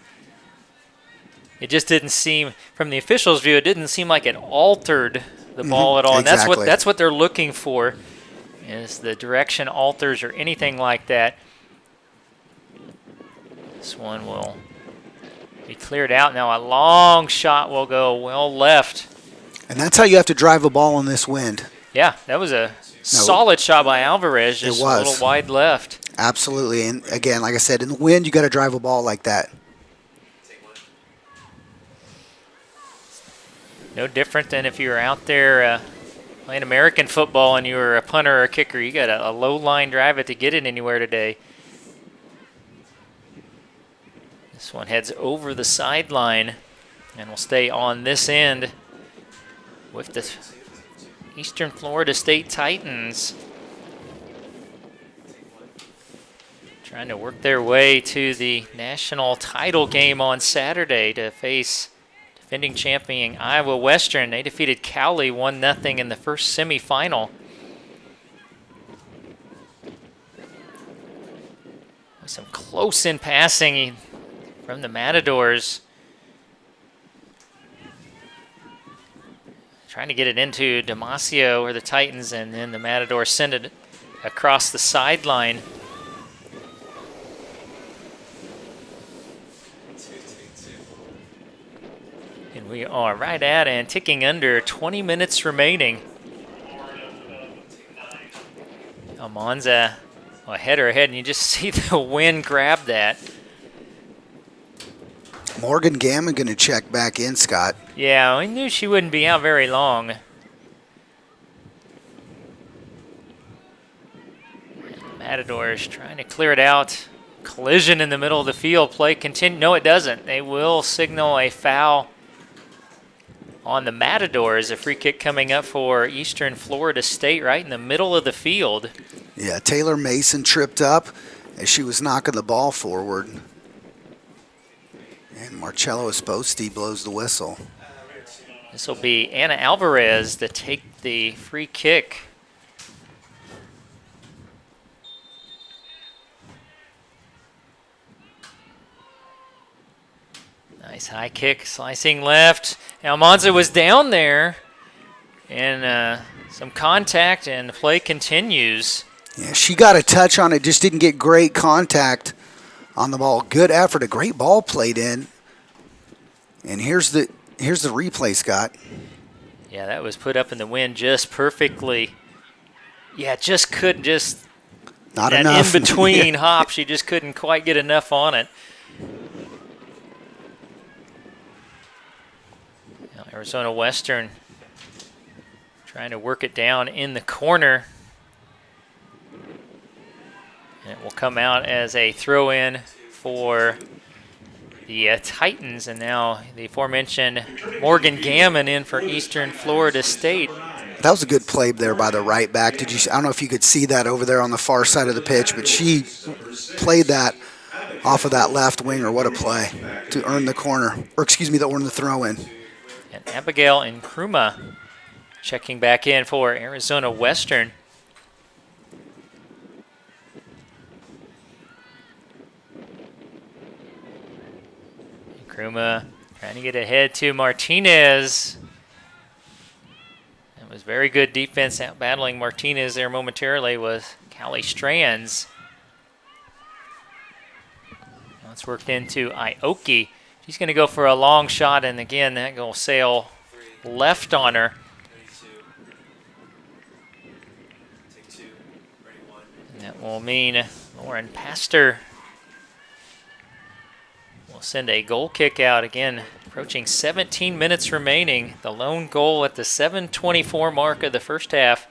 it just didn't seem, from the officials' view, it didn't seem like it altered the ball at all. And Exactly. that's what they're looking for, is the direction alters or anything like that. This one will be cleared out. Now a long shot will go well left. And that's how you have to drive a ball in this wind. Yeah, that was a solid shot by Alvarez, just a little wide left. Absolutely. And again, like I said, in the wind, you got to drive a ball like that. No different than if you were out there playing American football and you were a punter or a kicker. You got a low line drive it to get it anywhere today. This one heads over the sideline and will stay on this end with the Eastern Florida State Titans trying to work their way to the national title game on Saturday to face defending champion Iowa Western. They defeated Cowley 1-0 in the first semifinal. Some close-in passing from the Matadors. Trying to get it into Damasio or the Titans, and then the Matadors send it across the sideline. And we are right at and ticking under 20 minutes remaining. Almanza, a header ahead, and you just see the wind grab that. Morgan Gammon going to check back in, Scott. Yeah, we knew she wouldn't be out very long. Matadors trying to clear it out. Collision in the middle of the field. Play continue. No, it doesn't. They will signal a foul on the Matadors. A free kick coming up for Eastern Florida State right in the middle of the field. Yeah, Taylor Mason tripped up as she was knocking the ball forward. And Marcello Esposti blows the whistle. This will be Anna Alvarez to take the free kick. Nice high kick, slicing left. Almanza was down there, and some contact, and the play continues. Yeah, she got a touch on it, just didn't get great contact on the ball. Good effort, a great ball played in. And here's the replay, Scott. Yeah, that was put up in the wind just perfectly. Yeah, just couldn't not that enough. In between hop, she just couldn't quite get enough on it. Now, Arizona Western trying to work it down in the corner. And it will come out as a throw-in for the Titans, and now the aforementioned Morgan Gammon in for Eastern Florida State. That was a good play there by the right back. I don't know if you could see that over there on the far side of the pitch, but she played that off of that left winger. What a play to earn the corner, or excuse me, to earn the throw-in. And Abigail Nkrumah checking back in for Arizona Western. Nkrumah trying to get ahead to Martinez. It was very good defense out battling Martinez there momentarily with Callie Strands. Now it's worked into Ioki. She's going to go for a long shot, and again, that will sail left on her. And that will mean Lauren Pastor will send a goal kick out again, approaching 17 minutes remaining. The lone goal at the 7:24 mark of the first half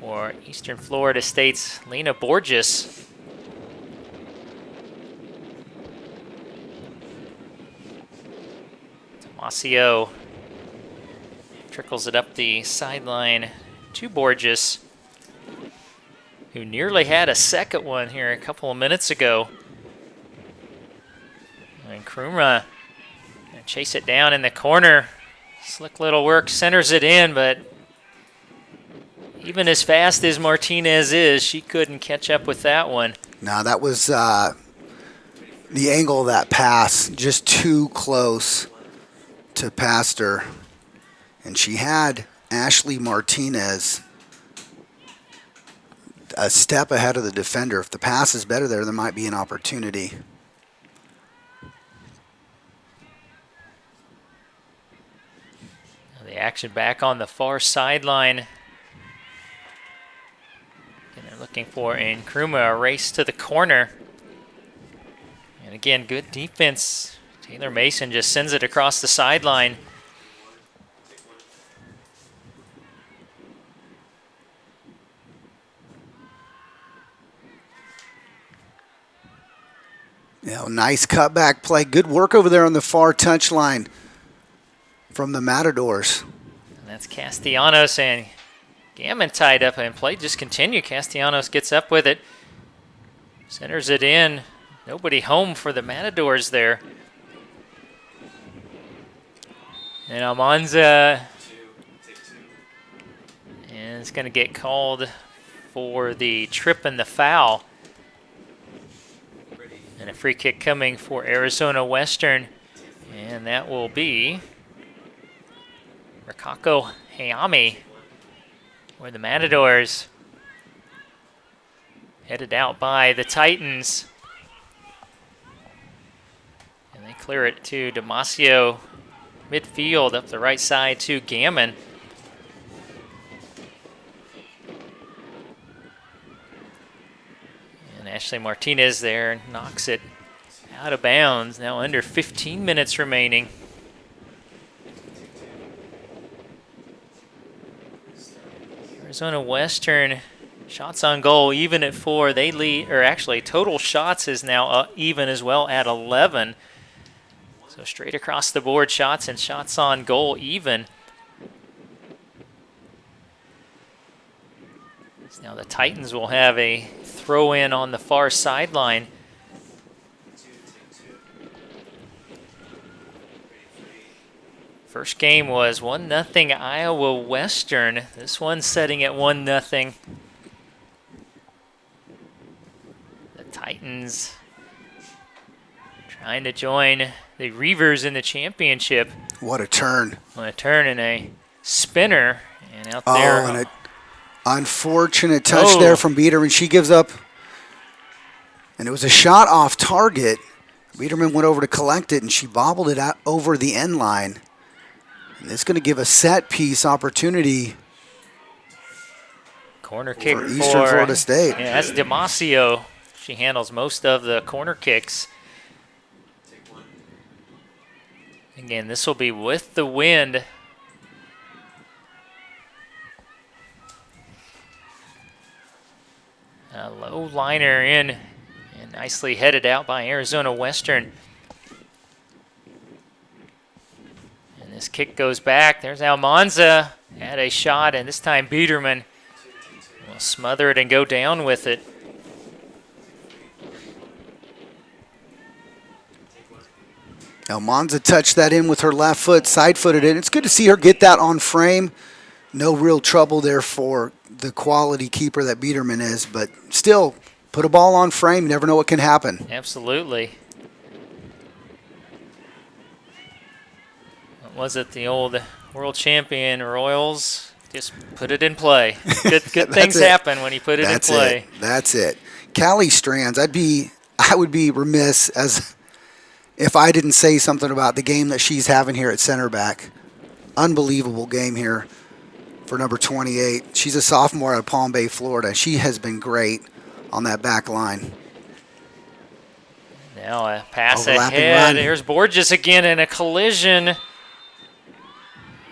for Eastern Florida State's Lena Borges. Tomasio trickles it up the sideline to Borges, who nearly had a second one here a couple of minutes ago. And Nkrumah chase it down in the corner. Slick little work, centers it in, but even as fast as Martinez is, she couldn't catch up with that one. No, that was The angle of that pass, just too close to past her. And she had Ashley Martinez a step ahead of the defender. If the pass is better there might be an opportunity. The action back on the far sideline. And they're looking for Nkrumah, a race to the corner. And again, good defense. Taylor Mason just sends it across the sideline. Yeah, nice cutback play. Good work over there on the far touchline from the Matadors. And that's Castellanos, and Gammon tied up, and play just continued. Castellanos gets up with it, centers it in. Nobody home for the Matadors there. And Almanza is going to get called for the trip and the foul. And a free kick coming for Arizona Western, and that will be Rikako Hayami, where the Matadors headed out by the Titans. And they clear it to Damasio midfield up the right side to Gammon. And Ashley Martinez there knocks it out of bounds. Now under 15 minutes remaining. Arizona Western shots on goal even at 4. They lead, or actually total shots is now even as well at 11. So straight across the board, shots and shots on goal even. So now the Titans will have a throw in on the far sideline. First game was 1-0 Iowa Western. This one's setting at 1-0. The Titans trying to join the Reavers in the championship. What a turn. What a turn and a spinner. And out there. Oh, and an unfortunate touch there from Biederman. She gives up. And it was a shot off target. Biederman went over to collect it, and she bobbled it out over the end line. And it's going to give a set piece opportunity. Corner kick for Eastern Florida State. Yeah, that's Damasio. She handles most of the corner kicks. Again, this will be with the wind. A low liner in and nicely headed out by Arizona Western. And this kick goes back. There's Almanza. Had a shot, and this time Biederman will smother it and go down with it. Almanza touched that in with her left foot, side-footed it. It's good to see her get that on frame. No real trouble there for the quality keeper that Biederman is, but still, put a ball on frame. Never know what can happen. Absolutely. What was it, the old world champion Royals? Just put it in play. Good things happen when you put it in play. That's it. Callie Strands, I would be remiss if I didn't say something about the game that she's having here at center back. Unbelievable game here for number 28. She's a sophomore out of Palm Bay, Florida. She has been great on that back line. Now a pass Overlapping ahead. run. Here's Borges again in a collision.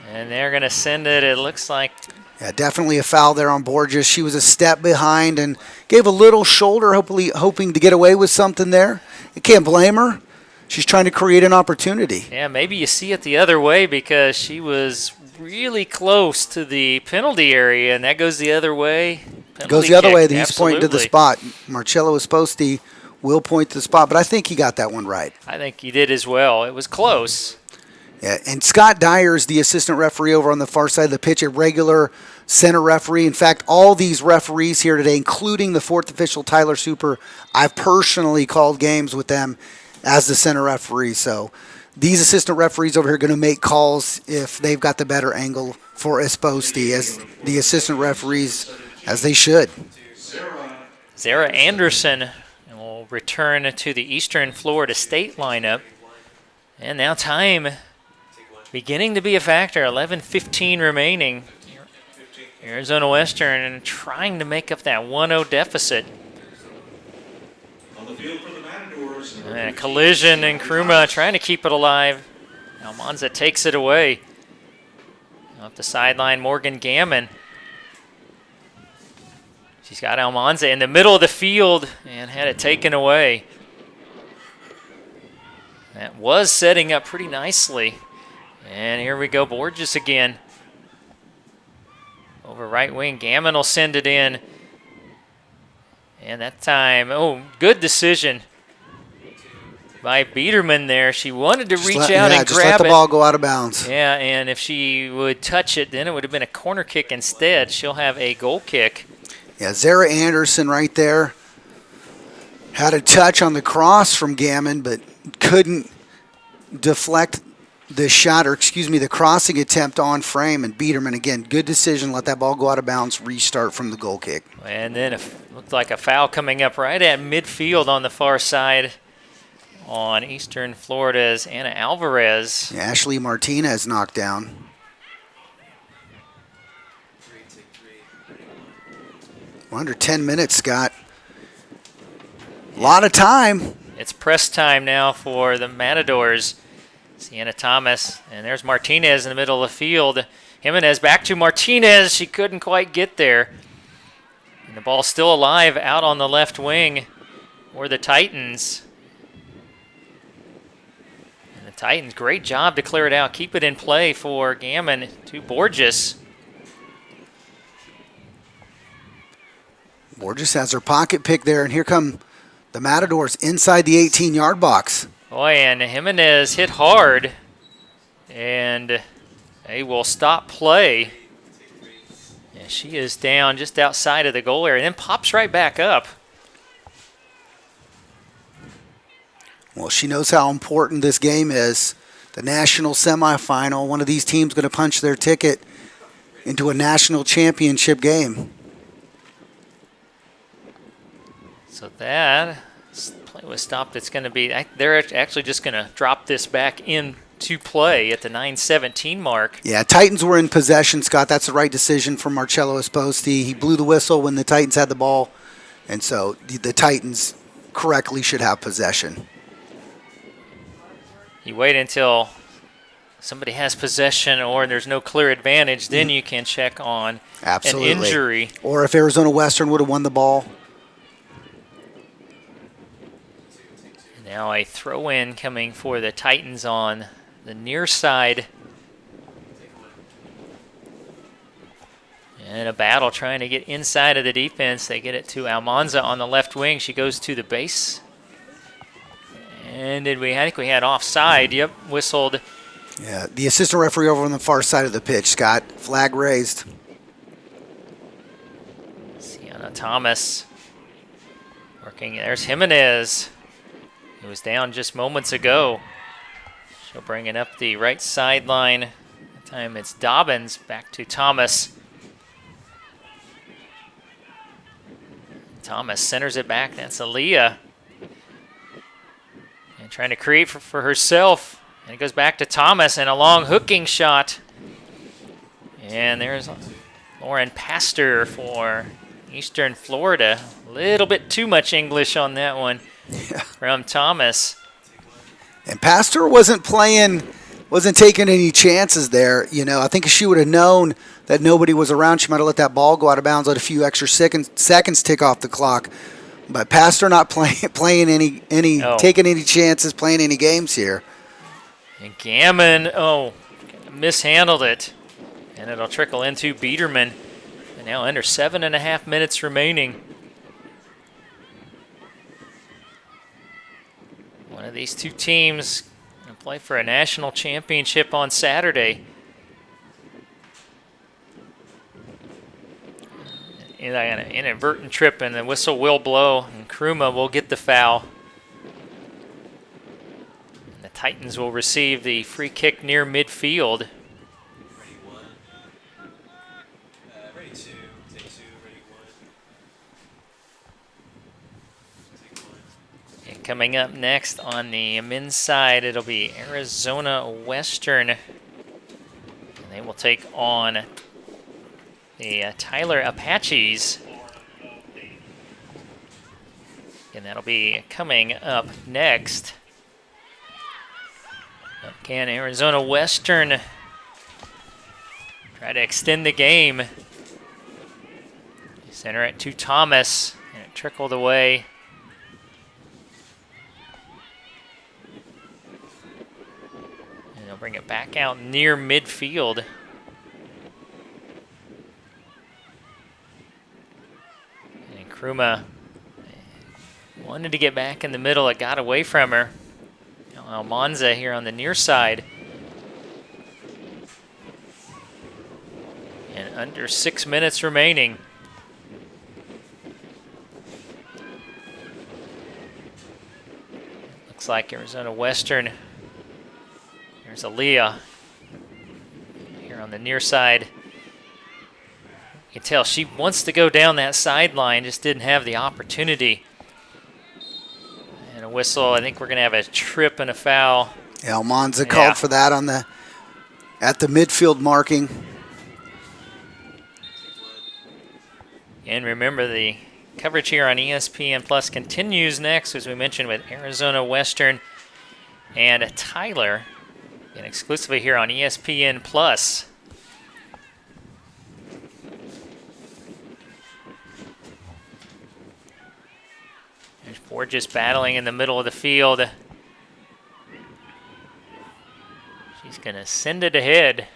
And they're going to send it, it looks like. Yeah, definitely a foul there on Borges. She was a step behind and gave a little shoulder, hoping to get away with something there. You can't blame her. She's trying to create an opportunity. Yeah, maybe you see it the other way because she was really close to the penalty area, and that goes the other way. Goes the other way. He's pointing to the spot. Marcello Esposti will point to the spot, but I think he got that one right. I think he did as well. It was close. Yeah, and Scott Dyer is the assistant referee over on the far side of the pitch, a regular center referee. In fact, all these referees here today, including the fourth official, Tyler Super, I've personally called games with them. as the center referee. So these assistant referees over here are going to make calls if they've got the better angle for Esposti as the assistant referees, as they should. Zara Anderson will return to the Eastern Florida State lineup. And now time beginning to be a factor. 11:15 remaining. Arizona Western trying to make up that 1-0 deficit. And a collision, and Kruma trying to keep it alive. Almanza takes it away. Off the sideline, Morgan Gammon. She's got Almanza in the middle of the field and had it taken away. That was setting up pretty nicely. And here we go, Borges again. Over right wing, Gammon will send it in. And that time, oh, good decision by Biederman there. She wanted to reach out and just grab let the ball go out of bounds. Yeah, and if she would touch it, then it would have been a corner kick instead. She'll have a goal kick. Yeah, Zara Anderson right there. Had a touch on the cross from Gammon, but couldn't deflect the shot, or excuse me, the crossing attempt on frame. And Biederman, again, good decision. Let that ball go out of bounds, restart from the goal kick. And then it looked like a foul coming up right at midfield on the far side on Eastern Florida's Anna Alvarez. Yeah, Ashley Martinez knocked down. We're under 10 minutes, Scott. A lot of time. It's press time now for the Matadors. Sienna Thomas, and there's Martinez in the middle of the field. Jimenez back to Martinez. She couldn't quite get there. And the ball's still alive out on the left wing for the Titans. And the Titans, great job to clear it out. Keep it in play for Gammon to Borges. Borges has her pocket pick there, and here come the Matadors inside the 18-yard box. Boy, and Jimenez hit hard, and they will stop play. Yeah, she is down just outside of the goal area, and then pops right back up. Well, she knows how important this game is. The national semifinal, one of these teams going to punch their ticket into a national championship game. So that play was stopped. It's going to be, they're actually just going to drop this back into play at the 9:17 mark. Yeah, Titans were in possession, Scott. That's the right decision for Marcello Esposti. He blew the whistle when the Titans had the ball, and so the Titans correctly should have possession. You wait until somebody has possession or there's no clear advantage, then you can check on an injury. Or if Arizona Western would have won the ball. Now a throw-in coming for the Titans on the near side. And a battle trying to get inside of the defense. They get it to Almanza on the left wing. She goes to the base. And I think we had offside. Yep, whistled. Yeah, the assistant referee over on the far side of the pitch, Scott. Flag raised. Sienna Thomas working. There's Jimenez. He was down just moments ago. She'll bring it up the right sideline. That time it's Dobbins back to Thomas. Thomas centers it back. That's Aaliyah. And trying to create for herself. And it goes back to Thomas and a long hooking shot. And there's Lauren Pastor for Eastern Florida. A little bit too much English on that one. Yeah. From Thomas. And Pastor wasn't taking any chances there. You know, I think if she would have known that nobody was around, she might have let that ball go out of bounds, let a few extra seconds tick off the clock. But Pastor not taking any chances, playing any games here. And Gammon, mishandled it. And it'll trickle into Biederman. And now under 7.5 minutes remaining. One of these two teams going to play for a national championship on Saturday. And an inadvertent trip, and the whistle will blow, and Kruma will get the foul. Titans will receive the free kick near midfield. And coming up next on the men's side, it'll be Arizona Western. And they will take on the Tyler Apaches. And that'll be coming up next. Can Arizona Western try to extend the game? Center it to Thomas, and it trickled away. And they'll bring it back out near midfield. And Kruma wanted to get back in the middle. It got away from her. Almanza here on the near side. And under 6 minutes remaining. Looks like Arizona Western. There's Aaliyah here on the near side. You can tell she wants to go down that sideline, just didn't have the opportunity. And a whistle. I think we're going to have a trip and a foul. Yeah, Almanza called for that on at the midfield marking. And remember, the coverage here on ESPN Plus continues next, as we mentioned, with Arizona Western and Tyler, and exclusively here on ESPN Plus. There's Borges battling in the middle of the field. She's going to send it ahead.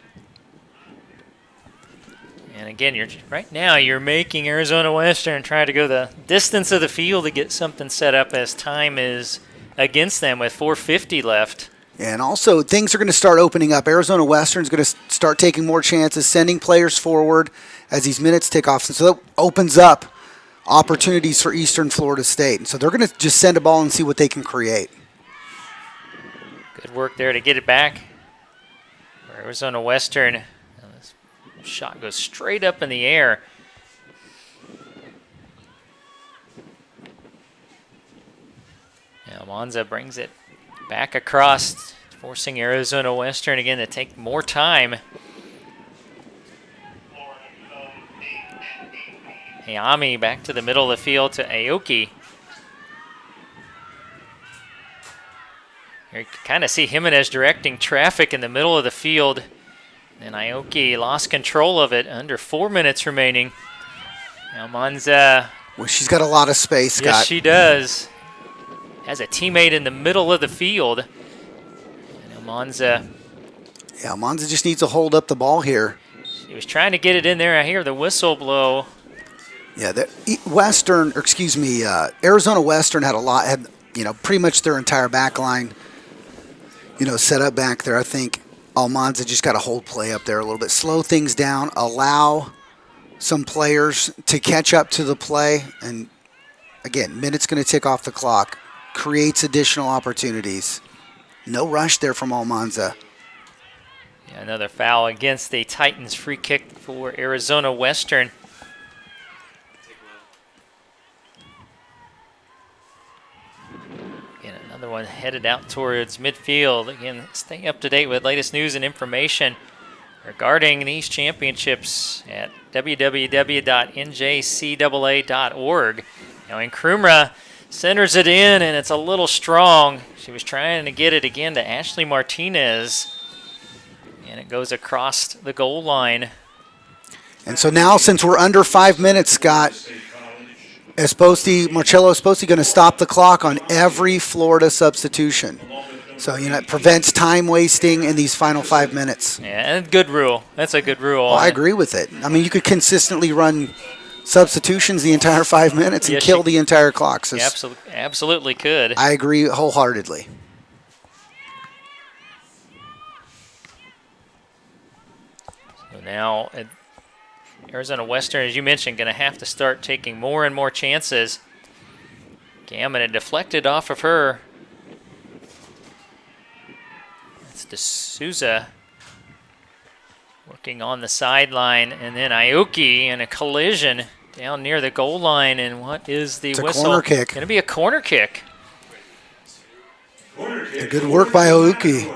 And again, right now you're making Arizona Western try to go the distance of the field to get something set up, as time is against them with 4:50 left. And also, things are going to start opening up. Arizona Western's going to start taking more chances, sending players forward as these minutes tick off. And so that opens up opportunities for Eastern Florida State. And so they're going to just send a ball and see what they can create. Good work there to get it back for Arizona Western. Shot goes straight up in the air. Now Monza brings it back across, forcing Arizona Western again to take more time. Hayami back to the middle of the field to Aoki. Here you can kind of see Jimenez directing traffic in the middle of the field. And Aoki lost control of it under 4 minutes remaining. Now Monza. Well, she's got a lot of space, Scott. Yes, she does. Has a teammate in the middle of the field. And Almanza. Yeah, Almanza just needs to hold up the ball here. He was trying to get it in there. I hear the whistle blow. Yeah, Arizona Western had pretty much their entire back line, set up back there. I think Almanza just got to hold play up there a little bit, slow things down, allow some players to catch up to the play, and again, minutes going to tick off the clock, creates additional opportunities. No rush there from Almanza. Yeah, another foul against the Titans. Free kick for Arizona Western. Again, another one headed out towards midfield. Again, stay up to date with latest news and information regarding these championships at www.njcaa.org. Now, Nkrumah centers it in, and it's a little strong. She was trying to get it again to Ashley Martinez, and it goes across the goal line. And so now, since we're under 5 minutes, Scott, Marcello Esposi going to stop the clock on every Florida substitution. So, it prevents time wasting in these final 5 minutes. Yeah, and good rule. That's a good rule. Well, I agree with it. I mean, you could consistently run substitutions the entire 5 minutes and kill the entire clock. So absolutely could. I agree wholeheartedly. So now, Arizona Western, as you mentioned, going to have to start taking more and more chances. Gammon had deflected off of her. D'Souza working on the sideline, and then Aoki in a collision down near the goal line. And what is the whistle? It's a corner kick. Going to be a corner kick. Good work by Aoki.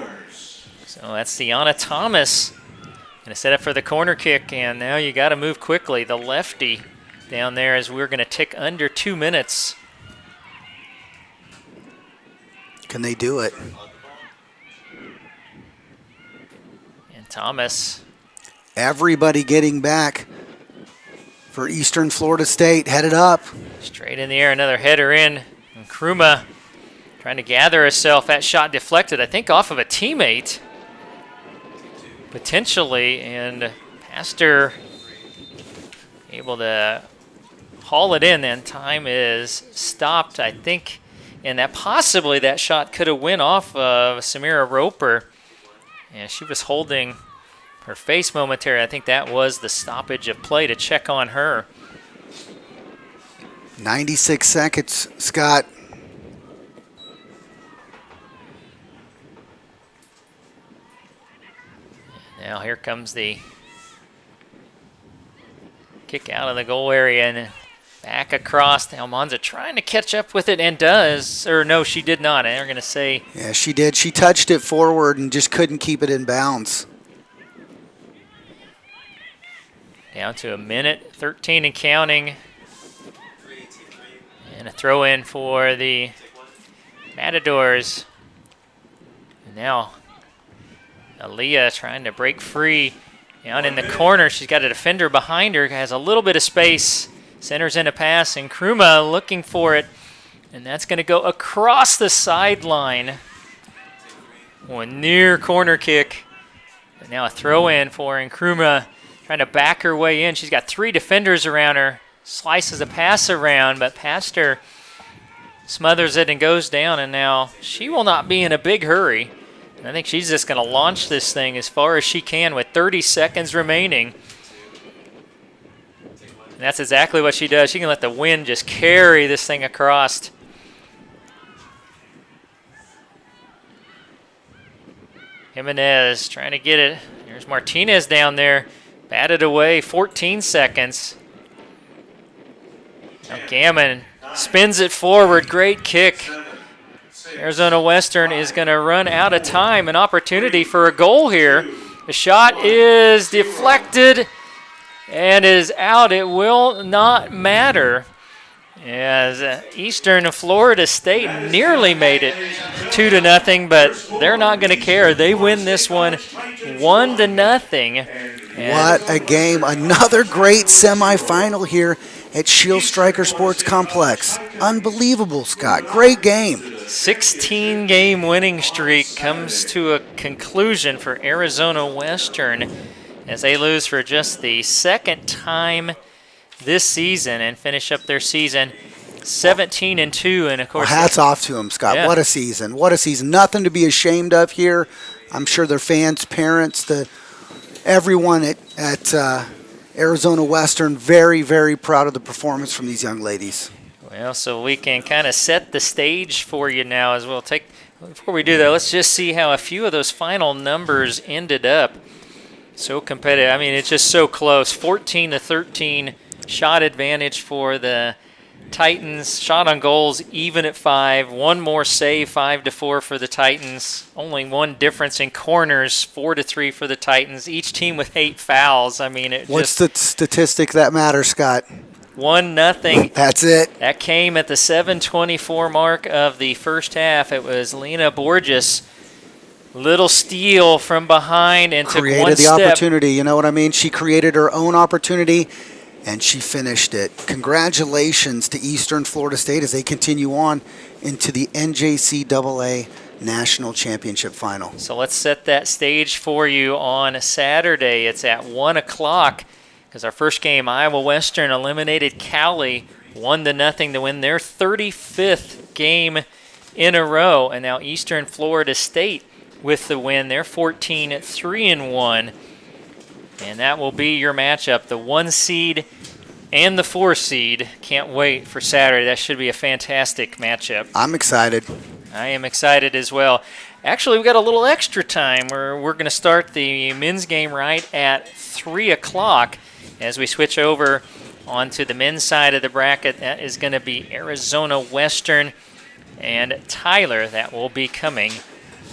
So that's Deanna Thomas going to set up for the corner kick, and now you got to move quickly. The lefty down there, as we're going to tick under 2 minutes. Can they do it? And Thomas. Everybody getting back for Eastern Florida State, headed up. Straight in the air, another header in. And Kruma trying to gather herself. That shot deflected, I think, off of a teammate, potentially. And Pastor able to haul it in, and time is stopped, I think. And that possibly that shot could have went off of Samira Roper. And she was holding her face momentarily. I think that was the stoppage of play to check on her. 96 seconds, Scott. Now here comes the kick out of the goal area and back across. Almanza trying to catch up with it, and does. Or no, she did not. They're going to say. Yeah, she did. She touched it forward and just couldn't keep it in bounds. Down to 1:13 and counting. And a throw in for the Matadors. And now Aaliyah trying to break free down in the corner. She's got a defender behind her, has a little bit of space. Centers in a pass, and Kruma looking for it. And that's going to go across the sideline. One near corner kick. And now a throw in for Nkrumah, trying to back her way in. She's got 3 defenders around her. Slices a pass around, but Pastor smothers it and goes down. And now she will not be in a big hurry. And I think she's just going to launch this thing as far as she can with 30 seconds remaining. And that's exactly what she does. She can let the wind just carry this thing across. Jimenez trying to get it. There's Martinez down there. Batted away, 14 seconds. Now Gammon spins it forward. Great kick. Arizona Western is going to run out of time. An opportunity for a goal here. The shot is deflected and is out. It will not matter, as Eastern Florida State nearly made it 2-0, but they're not going to care. They win this one 1-0. What a game. Another great semifinal here at Shield Striker Sports Complex. Unbelievable, Scott. Great game. 16-game winning streak comes to a conclusion for Arizona Western as they lose for just the second time this season and finish up their season 17-2. And of course, well, hats off to them, Scott. Yeah. What a season. What a season. Nothing to be ashamed of here. I'm sure their fans, parents, everyone at Arizona Western very, very proud of the performance from these young ladies. Well, so we can kind of set the stage for you now as well. Before we do that, let's just see how a few of those final numbers ended up. So competitive. I mean, it's just so close. 14-13 shot advantage for the Titans. Shot on goals even at 5. One more save, 5-4 for the Titans. Only one difference in corners, 4-3 for the Titans. Each team with 8 fouls. I mean, what's the statistic that matters, Scott? 1-0. That's it. That came at the 7:24 mark of the first half. It was Lena Borges. Little steal from behind and took one step. Created the opportunity, you know what I mean? She created her own opportunity, and she finished it. Congratulations to Eastern Florida State as they continue on into the NJCAA National Championship Final. So let's set that stage for you on Saturday. It's at 1 o'clock because our first game, Iowa Western eliminated Cali 1-0 to win their 35th game in a row. And now Eastern Florida State with the win. They're 14-3-1. And that will be your matchup, the 1 seed and the 4 seed. Can't wait for Saturday. That should be a fantastic matchup. I'm excited. I am excited as well. Actually, we got a little extra time where we're going to start the men's game right at 3 o'clock as we switch over onto the men's side of the bracket. That is going to be Arizona Western and Tyler. That will be coming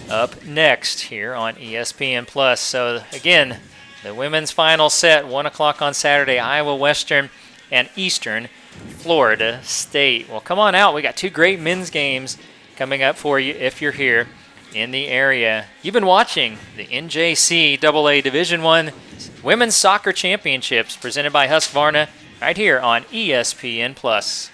up next here on ESPN+. So, again, the women's final set, 1 o'clock on Saturday, Iowa Western and Eastern Florida State. Well, come on out. We got 2 great men's games coming up for you if you're here in the area. You've been watching the NJCAA Division I Women's Soccer Championships presented by Husqvarna right here on ESPN+.